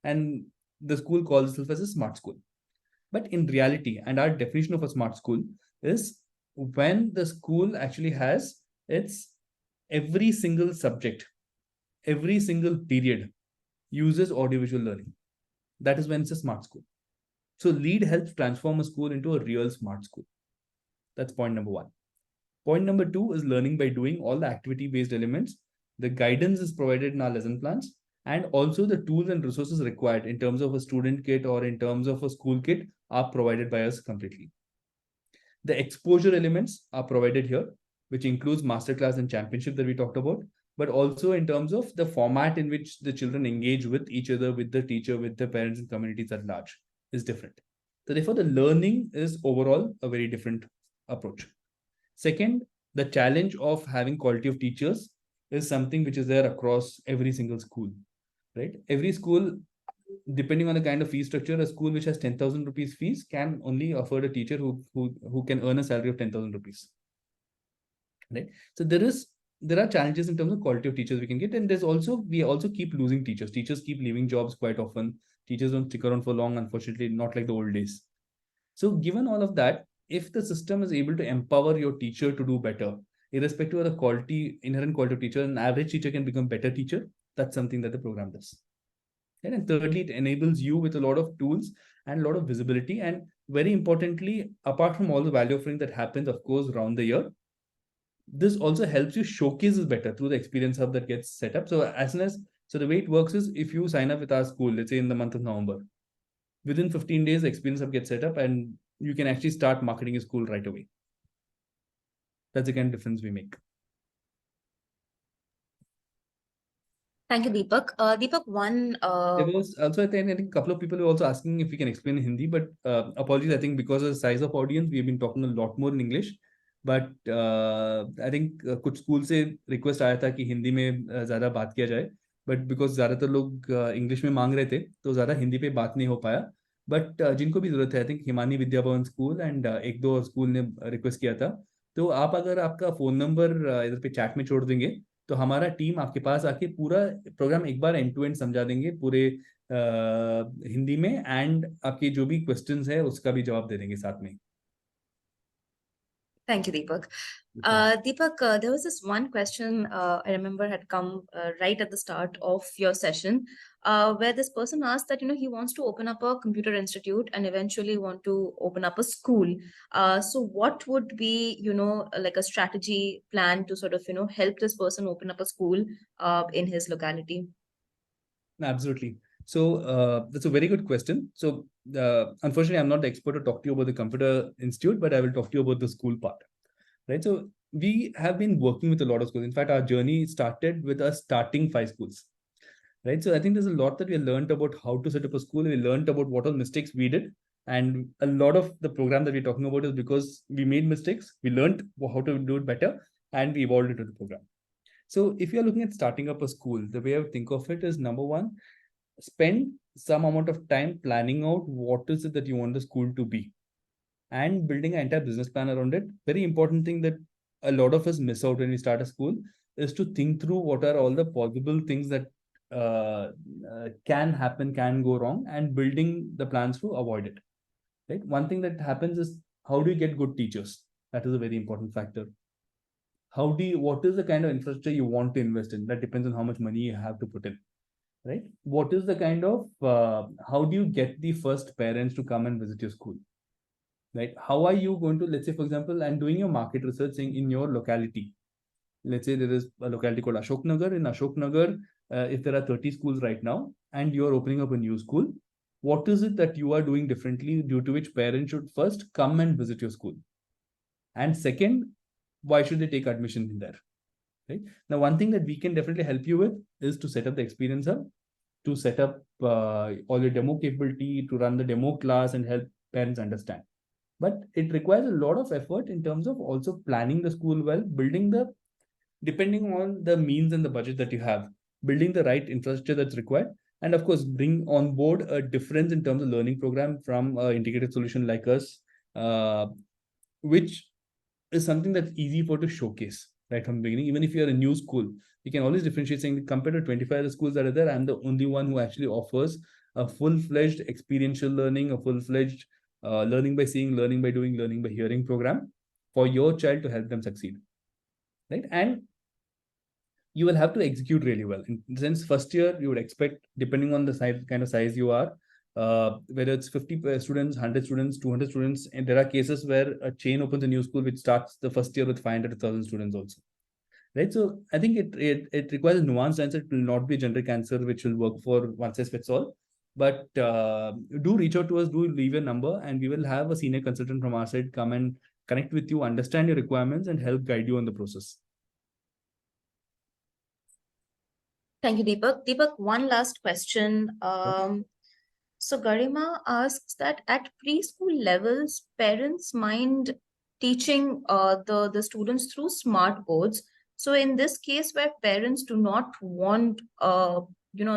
and the school calls itself as a smart school. But in reality, and our definition of a smart school is when the school actually has its every single subject, every single period uses audiovisual learning. That is when it's a smart school. So LEAD helps transform a school into a real smart school. That's point number 1. Point number 2 is learning by doing. All the activity-based elements. The guidance is provided in our lesson plans, and also the tools and resources required in terms of a student kit or in terms of a school kit are provided by us completely. The exposure elements are provided here, which includes masterclass and championship that we talked about, but also in terms of the format in which the children engage with each other, with the teacher, with the parents and communities at large is different. So therefore, the learning is overall a very different approach. Second, the challenge of having quality of teachers is something which is there across every single school, right? Every school, depending on the kind of fee structure, a school which has 10,000 rupees fees can only afford a teacher who can earn a salary of 10,000 rupees, right? So there are challenges in terms of quality of teachers we can get, and we also keep losing teachers. Teachers keep leaving jobs quite often. Teachers don't stick around for long, unfortunately, not like the old days. So given all of that, if the system is able to empower your teacher to do better, irrespective of the inherent quality of teacher, an average teacher can become better teacher. That's something that the program does. And thirdly, it enables you with a lot of tools and a lot of visibility. And very importantly, apart from all the value offering that happens, of course, around the year, this also helps you showcase it better through the experience hub that gets set up. So the way it works is, if you sign up with our school, let's say in the month of November, within 15 days, the experience hub gets set up and you can actually start marketing your school right away. That's the kind of difference we make. Thank you, Deepak. Deepak, There was also, I think a couple of people were also asking if we can explain in Hindi, but apologies, I think because of the size of audience, we've been talking a lot more in English. But I think कुछ school से request आया था कि हिंदी में ज़्यादा बात किया जाए, बट बिकॉज ज़्यादातर लोग इंग्लिश में मांग रहे थे, तो ज़्यादा हिंदी पे बात नहीं हो पाया. बट जिनको भी ज़रूरत है, I think Himani Vidya Bhavan school and 1-2 school ने रिक्वेस्ट किया था, तो आप अगर आपका फ़ोन नंबर इधर पे चैट में छोड़ देंगे, तो हमारा टीम आपके पास आके पूरा प्रोग्राम एक बार एंड टू एंड समझा देंगे पूरे हिंदी में, एंड आपके जो भी क्वेश्चंस है उसका भी जवाब दे देंगे साथ में. Thank you, Deepak. Okay. Deepak, there was this one question I remember had come right at the start of your session, where this person asked that he wants to open up a computer institute and eventually want to open up a school. So what would be like a strategy plan to sort of help this person open up a school in his locality? Absolutely. So that's a very good question. So unfortunately, I'm not the expert to talk to you about the computer institute, but I will talk to you about the school part. Right. So we have been working with a lot of schools. In fact, our journey started with us starting 5 schools. Right. So I think there's a lot that we learned about how to set up a school. We learned about what all mistakes we did. And a lot of the program that we're talking about is because we made mistakes. We learned how to do it better and we evolved into the program. So if you're looking at starting up a school, the way I would think of it is number one, spend some amount of time planning out what is it that you want the school to be and building an entire business plan around it. Very important thing that a lot of us miss out when we start a school is to think through what are all the possible things that can happen, can go wrong, and building the plans to avoid it. Right. One thing that happens is how do you get good teachers? That is a very important factor. What is the kind of infrastructure you want to invest in? That depends on how much money you have to put in. Right. What is the kind of how do you get the first parents to come and visit your school? Right. How are you going to, let's say, for example, and doing your market research in your locality? Let's say there is a locality called Ashok Nagar. In Ashok Nagar, if there are 30 schools right now and you're opening up a new school, what is it that you are doing differently due to which parents should first come and visit your school? And second, why should they take admission in there? Right. Now, one thing that we can definitely help you with is to set up the experience hub, to set up all your demo capability, to run the demo class and help parents understand. But it requires a lot of effort in terms of also planning the school well, depending on the means and the budget that you have, building the right infrastructure that's required, and of course, bring on board a difference in terms of learning program from an integrated solution like us, which is something that's easy for to showcase right from the beginning. Even if you're a new school, you can always differentiate saying compared to 25 other schools that are there, I'm the only one who actually offers a full-fledged experiential learning, a full-fledged learning by seeing, learning by doing, learning by hearing program for your child to help them succeed. Right. And you will have to execute really well. In the sense, first year, you would expect, depending on the size, kind of size you are, whether it's 50 students, 100 students, 200 students, and there are cases where a chain opens a new school which starts the first year with 500,000 students also. Right. So I think it requires a nuanced answer. It will not be a generic answer which will work for one size fits all. But do reach out to us, do leave your number, and we will have a senior consultant from our side come and connect with you, understand your requirements, and help guide you on the process. Thank you, Deepak. Deepak, one last question. So Garima asks that at preschool levels, parents mind teaching the students through smart boards. So in this case, where parents do not want a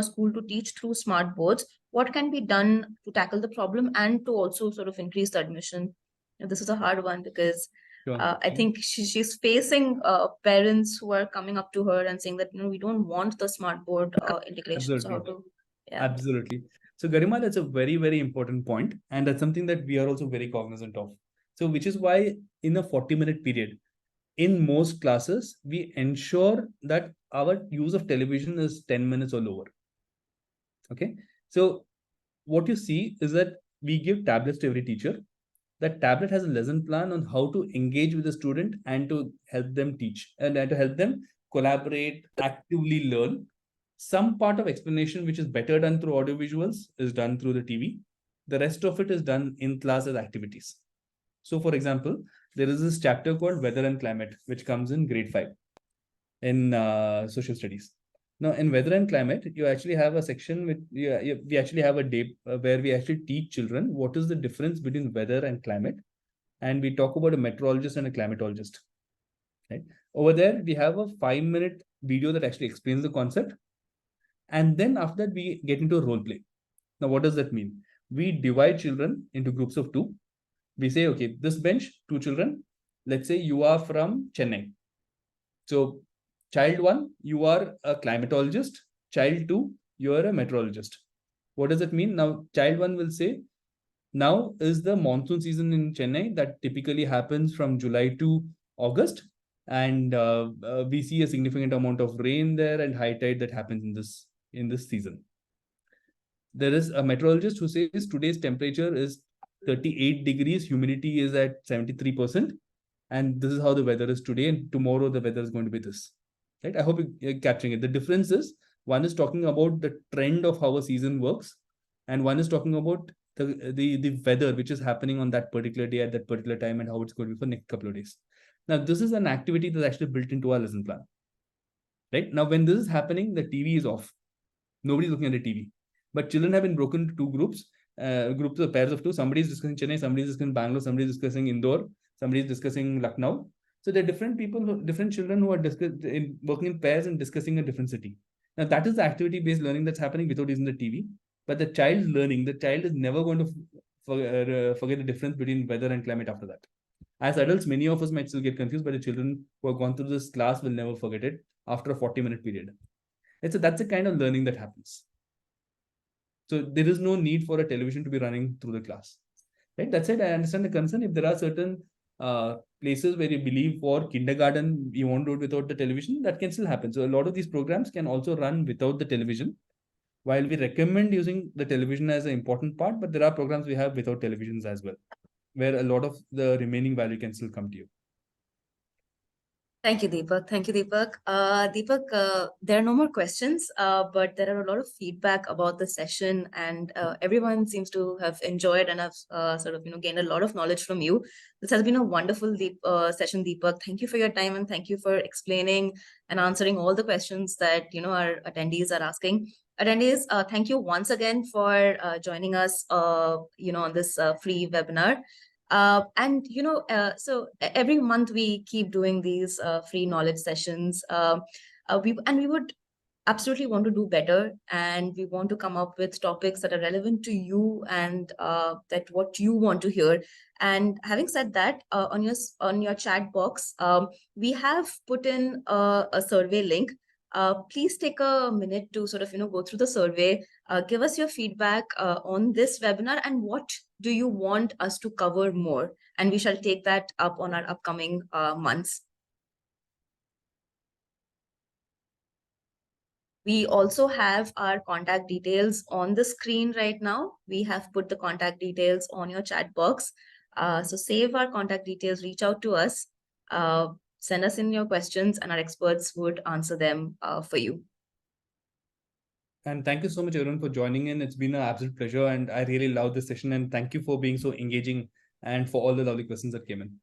school to teach through smart boards, what can be done to tackle the problem and to also sort of increase the admission? This is a hard one because I think she's facing parents who are coming up to her and saying that we don't want the smart board integration. Absolutely. So how to, yeah. Absolutely. So Garima, that's a very, very important point, and that's something that we are also very cognizant of. So which is why in a 40-minute period, in most classes, we ensure that our use of television is 10 minutes or lower. Okay. So what you see is that we give tablets to every teacher. That tablet has a lesson plan on how to engage with the student and to help them teach and to help them collaborate, actively learn. Some part of explanation, which is better done through audio visuals, is done through the TV. The rest of it is done in class as activities. So, for example, there is this chapter called Weather and Climate, which comes in grade 5 in social studies. Now, in Weather and Climate, you actually have a section with, we actually have a day where we actually teach children what is the difference between weather and climate. And we talk about a meteorologist and a climatologist. Right? Over there, we have a 5-minute video that actually explains the concept. And then after that, we get into a role play. Now, what does that mean? We divide children into groups of 2. We say, okay, this bench, 2 children. Let's say you are from Chennai. So child 1, you are a climatologist. Child 2, you are a meteorologist. What does it mean? Now, child 1 will say, Now is the monsoon season in Chennai that typically happens from July to August, and we see a significant amount of rain there and high tide that happens in this season. There is a meteorologist who says today's temperature is 38 degrees, humidity is at 73%, and this is how the weather is today, and tomorrow the weather is going to be this. Right? I hope you're capturing it. The difference is one is talking about the trend of how a season works, and one is talking about the weather which is happening on that particular day at that particular time and how it's going to be for next couple of days. Now, this is an activity that's actually built into our lesson plan. Right? Now, when this is happening, the TV is off. Nobody's looking at the TV. But children have been broken into two groups, groups of pairs of two. Somebody is discussing Chennai, somebody is discussing Bangalore, somebody is discussing Indore, somebody is discussing Lucknow. So there are different people, different children who are working in pairs and discussing a different city. Now that is the activity-based learning that's happening without using the TV. But the child learning, the child is never going to forget the difference between weather and climate after that. As adults, many of us might still get confused, but the children who have gone through this class will never forget it after a 40-minute period. That's the kind of learning that happens. So there is no need for a television to be running through the class. Right? That's it. I understand the concern. If there are certain places where you believe for kindergarten, you won't do it without the television, that can still happen. So a lot of these programs can also run without the television. While we recommend using the television as an important part, but there are programs we have without televisions as well, where a lot of the remaining value can still come to you. Thank you, Deepak. Thank you, Deepak. Deepak, there are no more questions, but there are a lot of feedback about the session, and everyone seems to have enjoyed and have sort of gained a lot of knowledge from you. This has been a wonderful session, Deepak. Thank you for your time, and thank you for explaining and answering all the questions that our attendees are asking. Attendees, thank you once again for joining us, on this free webinar. So every month we keep doing these free knowledge sessions. We would absolutely want to do better, and we want to come up with topics that are relevant to you and that what you want to hear. And having said that, on your chat box, we have put in a survey link. Please take a minute to sort of go through the survey. Give us your feedback on this webinar and what do you want us to cover more, and we shall take that up on our upcoming months. We also have our contact details on the screen right now. We have put the contact details on your chat box. So save our contact details, reach out to us, send us in your questions, and our experts would answer them for you. And thank you so much, everyone, for joining in. It's been an absolute pleasure, and I really love this session. And thank you for being so engaging and for all the lovely questions that came in.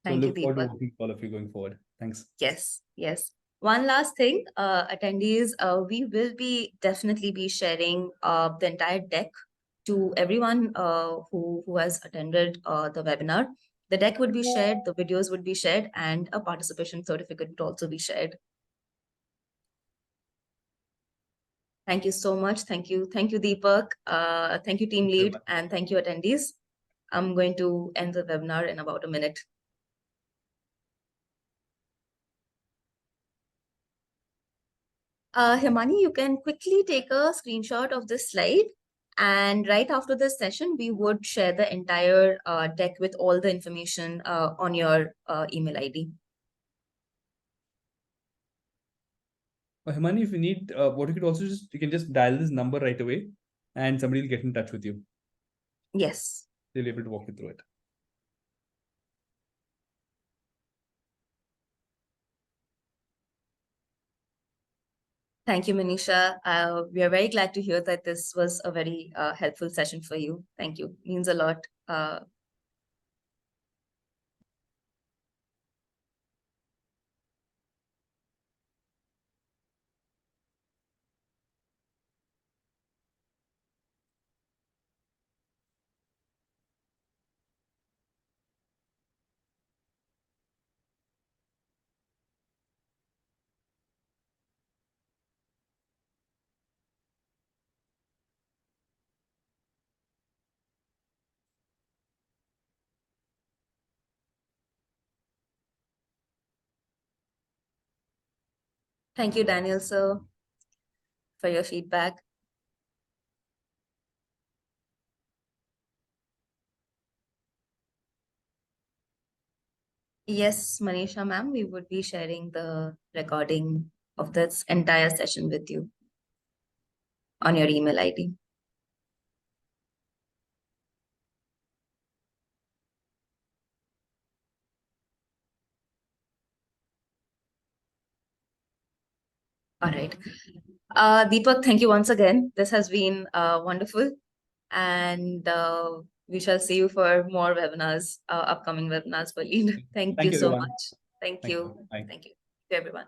Thank you, look forward to Deepak. working with all of you going forward. Thanks. Yes, yes. One last thing, attendees, we will definitely be sharing the entire deck to everyone who has attended the webinar. The deck would be shared, the videos would be shared, and a participation certificate would also be shared. Thank you so much. Thank you, Deepak. Thank you, team lead, and thank you, attendees. I'm going to end the webinar in about a minute. Himani, you can quickly take a screenshot of this slide, and right after this session, we would share the entire deck with all the information on your email ID. Himani, if you need, what you could also you can just dial this number right away and somebody will get in touch with you. Yes. They'll be able to walk you through it. Thank you, Manisha. We are very glad to hear that this was a very helpful session for you. Thank you. Means a lot. Thank you, Daniel, sir, for your feedback. Yes, Manisha ma'am, we would be sharing the recording of this entire session with you on your email ID. All right. Deepak, thank you once again. This has been wonderful. And we shall see you for more webinars, upcoming webinars for Lead. Thank Thank you you, so everyone. much. Thank Thank you. you. Bye. Thank you to everyone.